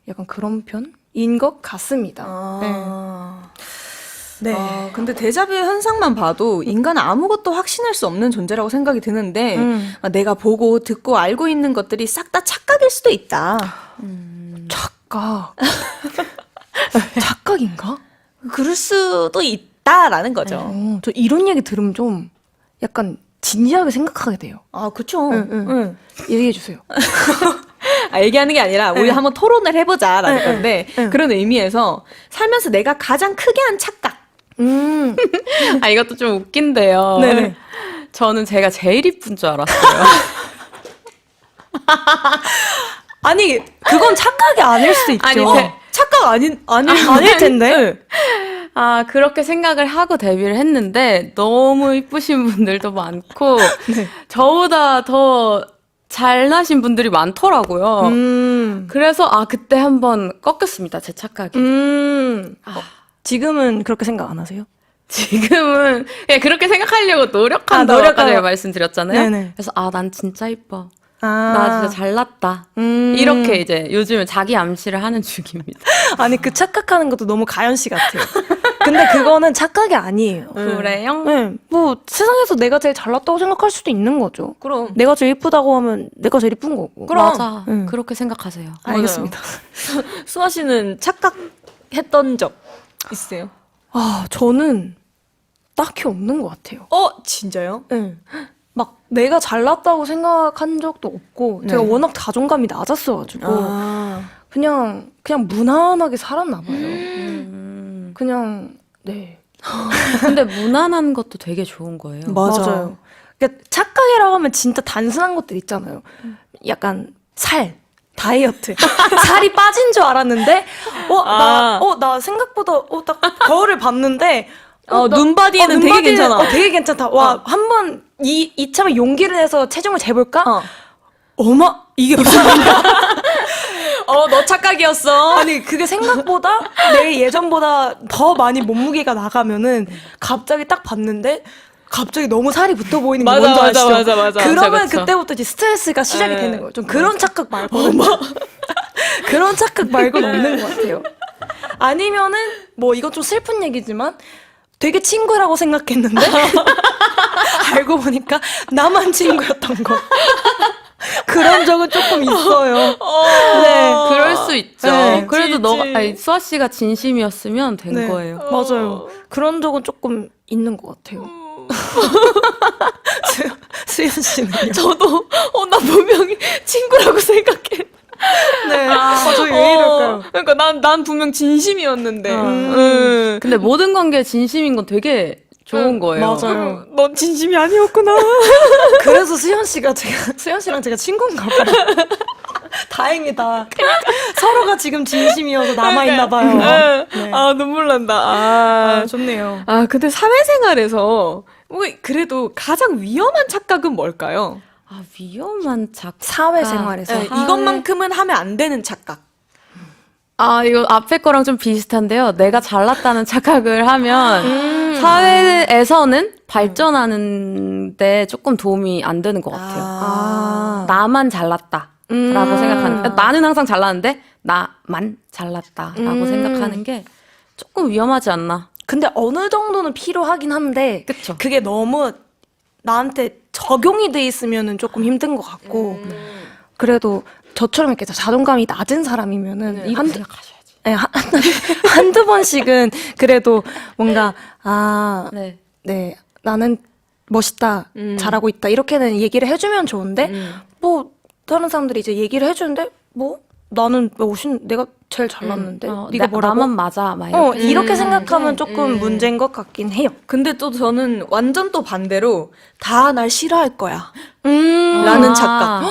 약간 그런 편인 것 같습니다. 네. 근데 데자뷰 현상만 봐도 인간은 아무것도 확신할 수 없는 존재라고 생각이 드는데 내가 보고 듣고 알고 있는 것들이 싹 다 착각일 수도 있다. 착각. 착각인가? 그럴 수도 있다라는 거죠. 저 이런 얘기 들으면 좀 약간 진지하게 생각하게 돼요. 그쵸. 응. 얘기해주세요. 얘기하는 게 아니라 우리 한번 토론을 해보자라는 건데 응. 그런 의미에서 살면서 내가 가장 크게 한 착각. 이것도 좀 웃긴데요. 네네. 저는 제가 제일 이쁜 줄 알았어요. 아니, 그건 착각이 아닐 수도 있죠. 착각 아닐 텐데. 네. 아, 그렇게 생각을 하고 데뷔를 했는데 너무 이쁘신 분들도 많고 저보다 더 잘나신 분들이 많더라고요. 그래서 그때 한번 꺾였습니다. 제 착각이. 지금은 그렇게 생각 안 하세요? 지금은 그냥 그렇게 생각하려고 노력한다고 아까 제가 말씀드렸잖아요. 네네. 그래서 난 진짜 이뻐. 아. 나 진짜 잘났다. 이렇게 이제 요즘은 자기 암시를 하는 중입니다. 아니, 그 착각하는 것도 너무 가연 씨 같아요. 근데 그거는 착각이 아니에요. 그래요? 네, 뭐 세상에서 내가 제일 잘났다고 생각할 수도 있는 거죠. 그럼. 내가 제일 이쁘다고 하면 내가 제일 이쁜 거고. 맞아. 응. 그렇게 생각하세요. 알겠습니다. 수아 씨는 착각했던 적 있으세요? 저는 딱히 없는 것 같아요. 진짜요? 네. 막 내가 잘났다고 생각한 적도 없고 제가 워낙 자존감이 낮았어가지고 그냥 무난하게 살았나 봐요. 그냥 네. 근데 무난한 것도 되게 좋은 거예요. 맞아요. 그러니까 착각이라고 하면 진짜 단순한 것들 있잖아요. 약간 다이어트. 살이 빠진 줄 알았는데, 나 생각보다, 딱 거울을 봤는데, 눈바디에는 되게 괜찮아. 되게 괜찮다. 와, 한번 이참에 용기를 내서 체중을 재볼까? 이게 무슨 일이야? 너 착각이었어. 아니, 그게 생각보다 내 예전보다 더 많이 몸무게가 나가면은 갑자기 딱 봤는데, 갑자기 너무 살이 붙어 보이는 게 맞아, 뭔지 맞아, 아시죠? 맞아. 그러면 그쵸. 그때부터 이제 스트레스가 시작이 되는 거예요. 좀 그런 착각 말고는 그런 착각 말고는 없는 것 같아요. 아니면은 뭐 이건 좀 슬픈 얘기지만 되게 친구라고 생각했는데 알고 보니까 나만 친구였던 거. 그런 적은 조금 있어요. 네. 그럴 수 있죠. 네. 그래도 수아 씨가 진심이었으면 된 네. 거예요. 맞아요. 그런 적은 조금 있는 것 같아요. 수연 씨는요? 저도 나 분명히 친구라고 생각해. 네. 저희 왜 이럴까요? 그러니까 난 분명 진심이었는데. 근데 모든 관계에 진심인 건 되게 좋은 거예요. 맞아요. 넌 진심이 아니었구나. 그래서 수연 씨랑 제가 친구인가 봐요. 다행이다. 서로가 지금 진심이어서 남아있나 봐요. 네. 눈물 난다. 좋네요. 근데 사회생활에서 뭐 그래도 가장 위험한 착각은 뭘까요? 위험한 착각. 사회생활에서. 네, 이것만큼은 하면 안 되는 착각. 이거 앞에 거랑 좀 비슷한데요. 내가 잘났다는 착각을 하면 사회에서는 발전하는데 조금 도움이 안 되는 것 같아요. 나만 잘났다라고 생각하는. 나는 항상 잘났는데 나만 잘났다라고 생각하는 게 조금 위험하지 않나. 근데 어느 정도는 필요하긴 한데 그쵸. 그게 너무 나한테 적용이 돼 있으면은 조금 힘든 것 같고 그래도 저처럼 이렇게 자존감이 낮은 사람이면은 생각하셔야지. 네, 한두 번씩은 그래도 뭔가 네, 나는 멋있다, 잘하고 있다 이렇게는 얘기를 해주면 좋은데 뭐 다른 사람들이 이제 얘기를 해주는데 뭐 나는 내가 제일 잘났는데 네가 뭐라고? 나만 맞아. 막 이렇게. 이렇게 생각하면 조금 문제인 것 같긴 해요. 근데 또 저는 완전 또 반대로 다 날 싫어할 거야. 라는 착각.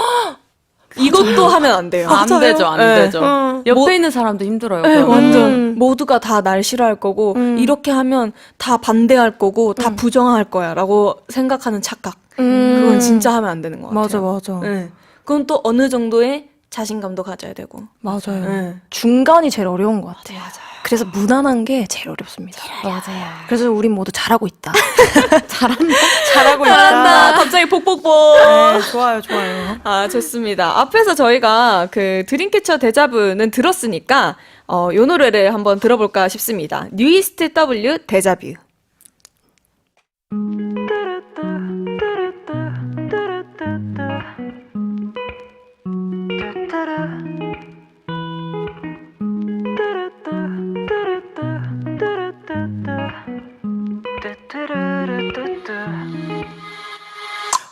이것도 하면 안 돼요. 안 되죠, 안 네. 되죠. 옆에 있는 사람도 힘들어요. 네, 그러면. 완전 모두가 다 날 싫어할 거고 이렇게 하면 다 반대할 거고 다 부정할 거야라고 생각하는 착각. 그건 진짜 하면 안 되는 것 같아요. 맞아. 네. 그건 또 어느 정도의 자신감도 가져야 되고. 맞아요. 네. 중간이 제일 어려운 것 같아요. 그래서 무난한 게 제일 어렵습니다. 맞아요. 그래서 우린 모두 잘하고 있다. 잘하고 있다. 갑자기 복복복. 네, 좋아요. 좋습니다. 앞에서 저희가 그 드림캐쳐 데자뷰는 들었으니까 요 노래를 한번 들어볼까 싶습니다. 뉴이스트 W 데자뷰.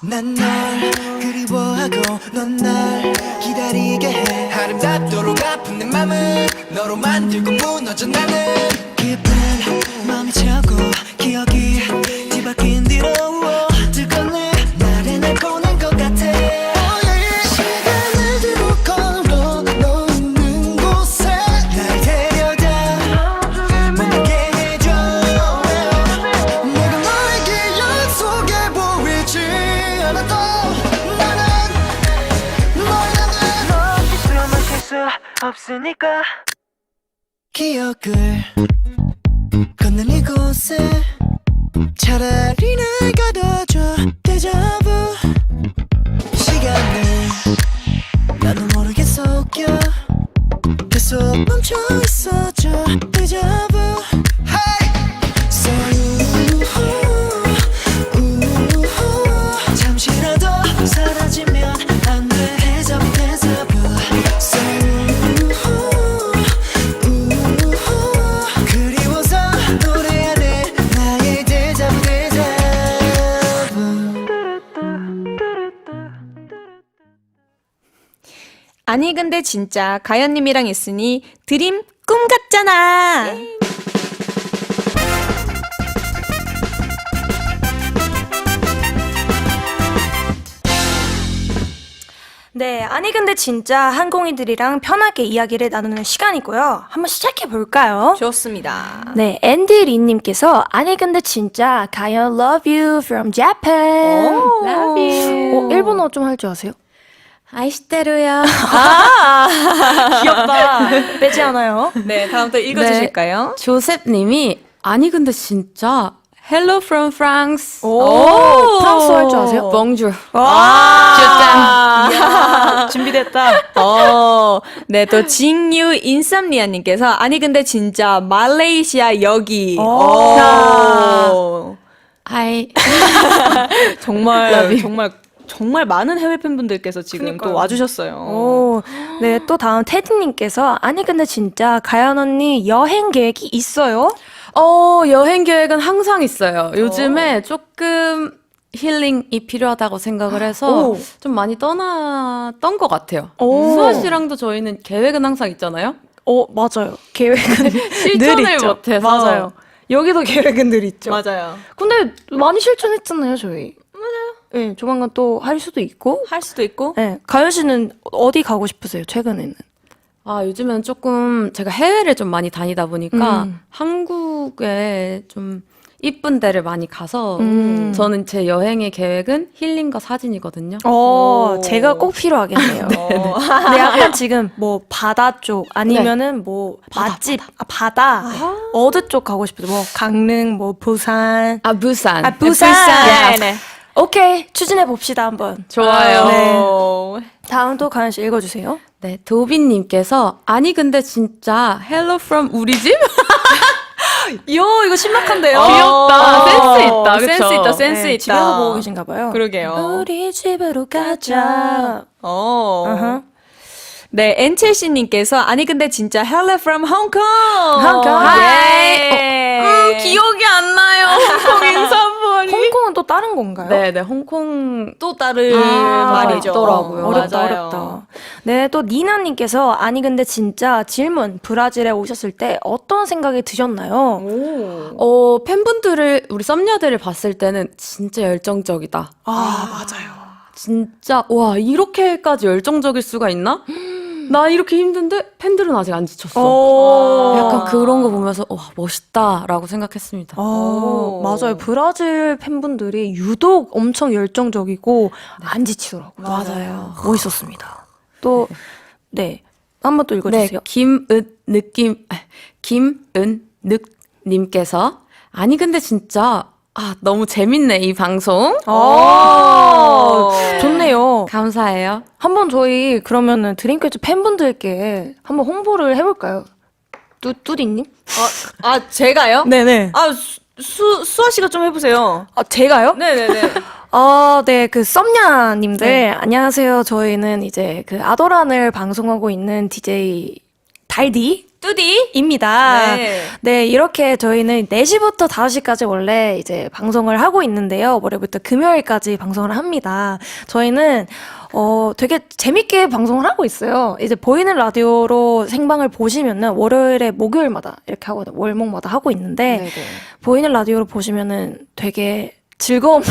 난 널 그리워하고 넌 날 기다리게 해 아름답도록 아픈 내 맘은 너로 만들고 무너져 나는 깊은 맘이 차고 기억이 뒤바뀐 뒤로 뜨거운 나를 보낸 것 같아 시간을 뒤로 걸어 너 있는 곳에 날 있으니까 기억을 걷는 이곳에 차라리 날 가둬줘 데자부 시간을 나도 모르게 속여 계속 멈춰 있어줘 데자부 Hey! So 잠시라도 사라지면 안돼 데자부 데자부 So 그리워서 노래하는 나의 데자부 데자부 아니 근데 진짜 가연님이랑 있으니 드림 꿈 같잖아. 네, 아니 근데 진짜 항공이들이랑 편하게 이야기를 나누는 시간이고요. 한번 시작해 볼까요? 좋습니다. 네, 앤디 린님께서 아니 근데 진짜 가연 love you from Japan. Love you. 일본어 좀 할 줄 아세요? 아이시테루야. 귀엽다. 빼지 않아요? 네, 다음 또 읽어주실까요? 조셉님이 아니 근데 진짜 Hello from France. 프랑스어 할 줄 아세요? Bonjour. 이야, 준비됐다. 네, 또 징유 인썸니아님께서 아니 근데 진짜 말레이시아 여기. I 정말 많은 해외 팬분들께서 지금 또 와주셨어요. 오, 네, 또 다음 테디님께서 아니 근데 진짜 가연 언니 여행 계획이 있어요? 여행 계획은 항상 있어요. 요즘에 조금 힐링이 필요하다고 생각을 해서 좀 많이 떠났던 것 같아요. 수아 씨랑도 저희는 계획은 항상 있잖아요. 맞아요. 계획은 실천을 늘 있죠. 못해서. 맞아요. 여기도 계획은 늘 있죠. 맞아요. 근데 많이 실천했잖아요, 저희. 맞아요. 네, 조만간 또 할 수도 있고. 할 수도 있고. 네, 가연 씨는 어디 가고 싶으세요, 최근에는? 요즘에는 조금 제가 해외를 좀 많이 다니다 보니까 한국에 좀 이쁜 데를 많이 가서 저는 제 여행의 계획은 힐링과 사진이거든요. 제가 꼭 필요하겠네요. 근데 약간 지금 뭐 바다 쪽 아니면은 뭐 맛집, 바다, 어느 쪽 가고 싶어요? 뭐 강릉, 뭐 부산. 부산. 부산. 네. 오케이, 추진해 봅시다 한번. 좋아요. 네. 다음 또 가연 씨 읽어주세요. 네, 도빈님께서 아니 근데 진짜 Hello from 우리 집? 이거 신박한데요? 귀엽다. 센스 있다. 그쵸? 센스 있다. 센스 네, 있다. 집에서 보고 계신가 봐요. 그러게요. 우리 집으로 가자. 어허. 네, 엔첼씨님께서 아니 근데 진짜 Hello from Hong Kong. 예. 기억이 안 나요. 홍콩 인사말이. 홍콩은 또 다른 건가요? 네, 홍콩 또 다른 말이죠. 있더라고요. 어렵다, 맞아요. 어렵다. 네, 또 니나님께서 아니 근데 진짜 질문 브라질에 오셨을 때 어떤 생각이 드셨나요? 팬분들을 우리 썸녀들을 봤을 때는 진짜 열정적이다. 맞아요. 진짜 와 이렇게까지 열정적일 수가 있나? 나 이렇게 힘든데 팬들은 아직 안 지쳤어. 약간 그런 거 보면서 와 멋있다라고 생각했습니다. 맞아요. 브라질 팬분들이 유독 엄청 열정적이고 안 지치더라고요. 맞아요. 멋있었습니다. 또, 네. 한번 또 읽어주세요. 김은늑님께서 아니 근데 진짜 너무 재밌네 이 방송. 좋네요. 감사해요. 한번 저희 그러면은 드림캐쳐 팬분들께 한번 홍보를 해볼까요? 뚜디님? 제가요? 네네. 수아 씨가 좀 해보세요. 제가요? 네네네. 네, 그 썸냐님들 안녕하세요. 저희는 이제 그 아도란을 방송하고 있는 DJ 달디 뚜디입니다. 네. 네, 이렇게 저희는 4시부터 5시까지 원래 이제 방송을 하고 있는데요. 월요일부터 금요일까지 방송을 합니다. 저희는 되게 재밌게 방송을 하고 있어요. 이제 보이는 라디오로 생방을 보시면은 월요일에 목요일마다 이렇게 하거든요. 월목마다 하고 있는데 보이는 라디오로 보시면은 되게 즐거움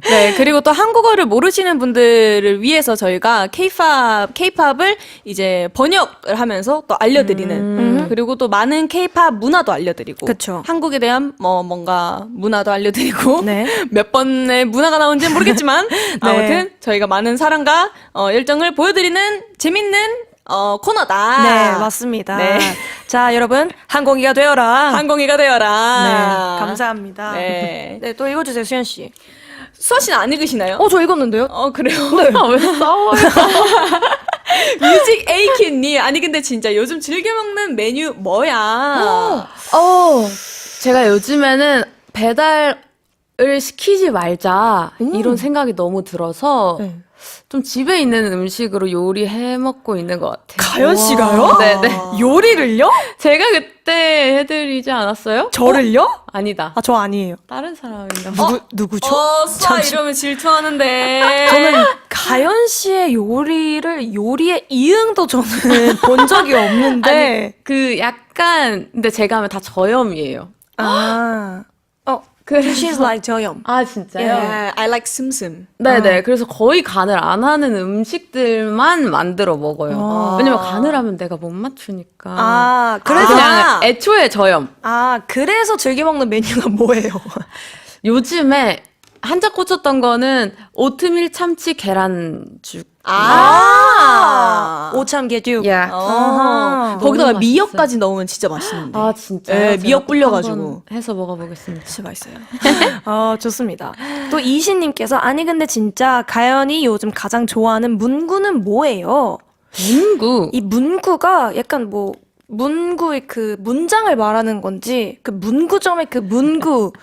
네, 그리고 또 한국어를 모르시는 분들을 위해서 저희가 K-팝을 이제 번역을 하면서 또 알려드리는, 그리고 또 많은 K-팝 문화도 알려드리고, 그쵸. 한국에 대한 뭔가 문화도 알려드리고, 네. 몇 번의 문화가 나온지는 모르겠지만, 아무튼 저희가 많은 사랑과 열정을 보여드리는 재밌는 코너다. 네, 맞습니다. 네. 자, 여러분, 항공기가 되어라. 항공이가 되어라. 네, 감사합니다. 네. 네, 또 읽어주세요, 수현 씨. 수아 씨는 안 읽으시나요? 저 읽었는데요? 그래요? 왜 싸워요? 뮤직 에이킨님, 아니 근데 진짜 요즘 즐겨 먹는 메뉴 뭐야? 제가 요즘에는 배달을 시키지 말자 이런 생각이 너무 들어서 네. 좀 집에 있는 음식으로 요리해 먹고 있는 것 같아요. 가연 씨가요? 네네. 요리를요? 제가 그때 해드리지 않았어요? 저를요? 아니다. 저 아니에요. 다른 사람인가? 누구죠? 수아 이러면 질투하는데. 저는 가연 씨의 요리의 이응도 저는 본 적이 없는데. 그 약간 근데 제가 하면 다 저염이에요. She's like 저염. 아 진짜요? Yeah, I like 슴슴. 네네. 그래서 거의 간을 안 하는 음식들만 만들어 먹어요. 왜냐면 간을 하면 내가 못 맞추니까. 그래서 그냥 애초에 저염. 그래서 즐겨 먹는 메뉴가 뭐예요? 요즘에 한자 꽂혔던 거는 오트밀 참치 계란죽. 오참개죽. 야. 거기다가 너무 미역까지 넣으면 진짜 맛있는데. 아 진짜. 네, 미역 불려가지고. 해서 먹어보겠습니다. 진짜 맛있어요. 좋습니다. 또 이신님께서 아니 근데 진짜 가연이 요즘 가장 좋아하는 문구는 뭐예요? 문구. 이 문구가 약간 뭐 문구의 그 문장을 말하는 건지 그 문구점의 그 문구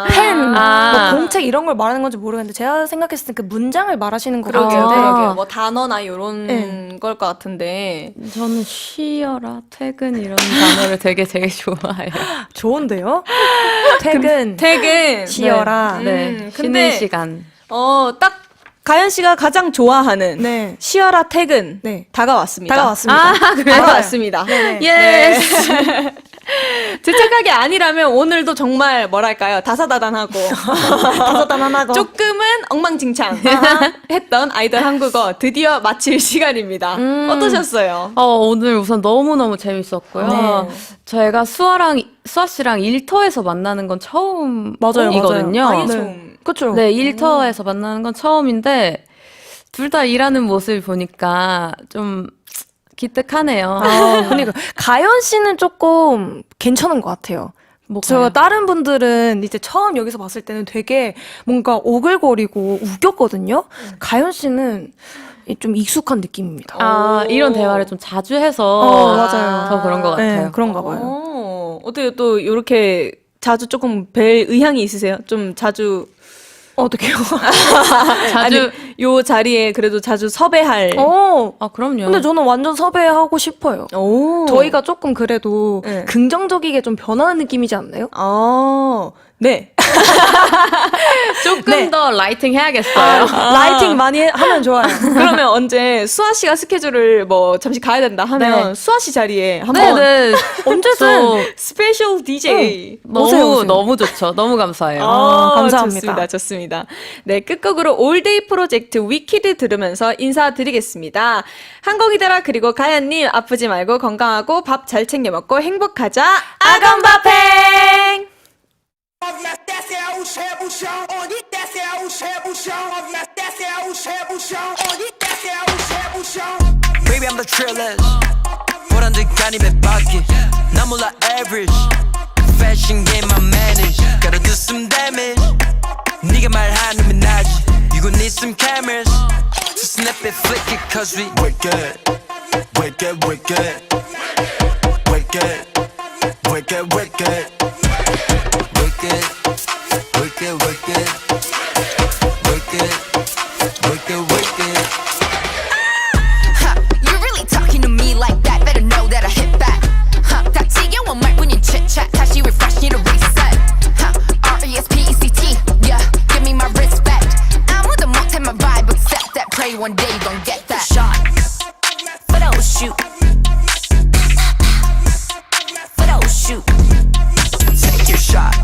펜, 뭐 공책 이런 걸 말하는 건지 모르겠는데 제가 생각했을 때 그 문장을 말하시는 것 그러게요. 같은데 그러게요. 뭐 단어나 이런 네. 걸 것 같은데. 저는 쉬어라, 퇴근 이런 단어를 되게 좋아해요. 좋은데요? 퇴근, 쉬어라. 네. 쉬는 근데 시간. 딱 가연 씨가 가장 좋아하는 네. 쉬어라 퇴근 네. 다가왔습니다. 다가왔습니다. 다가왔습니다. 네네. 예스. 제 착각이 아니라면 오늘도 정말 뭐랄까요 다사다난하고 다사다난하고 조금은 엉망진창 했던 아이돌 한국어 드디어 마칠 시간입니다. 어떠셨어요? 오늘 우선 너무너무 재밌었고요. 네. 저희가 수아 씨랑 일터에서 만나는 건 맞아요. 처음이거든요. 아니, 네. 좀. 그쵸? 네, 일터에서 만나는 건 처음인데 둘 다 일하는 모습을 보니까 좀 기특하네요. 그러니까 가연 씨는 조금 괜찮은 것 같아요. 저 뭐가요? 다른 분들은 이제 처음 여기서 봤을 때는 되게 뭔가 오글거리고 웃겼거든요. 가연 씨는 좀 익숙한 느낌입니다. 이런 대화를 좀 자주 해서 맞아요. 더 그런 것 같아요. 네, 그런가 봐요. 어떻게 또 이렇게 자주 조금 뵐 의향이 있으세요? 좀 자주 어떡해요? 자주 요 자리에 그래도 자주 섭외할. 그럼요. 근데 저는 완전 섭외하고 싶어요. 저희가 조금 그래도 네. 긍정적이게 좀 변하는 느낌이지 않나요? 네. 조금 더 라이팅 해야겠어요. 라이팅 많이 하면 좋아요. 그러면 언제 수아 씨가 스케줄을 뭐 잠시 가야 된다 하면 네. 수아 씨 자리에 한번 네. 언제든 스페셜 DJ 오세요. 너무 좋죠. 너무 감사해요. 감사합니다. 좋습니다. 네, 끝곡으로 올데이 프로젝트 위키드 들으면서 인사드리겠습니다. 항공이들아 그리고 가연님 아프지 말고 건강하고 밥 잘 챙겨 먹고 행복하자. 아건바팽! Baby I'm the trillest 보란 듯 간이 배바퀴 난 몰라 average Fashion game I manage Gotta do some damage 네가 말하는 나지 You gon' need some cameras To snap it, flick it cause we're good We're good, we're good We're good We're good, we're good We're good We're good, we're good We're good We're good, we're good You really talking to me like that? Better know that I hit back. 딱 지겨운 말뿐인 chit chat. 다시 refresh, need a reset. R-E-S-P-E-C-T, yeah, give me my respect. 아무도 못해 my vibe except that. Pray one day you gon' get that shot. Photo shoot. Photo shoot. Take your shot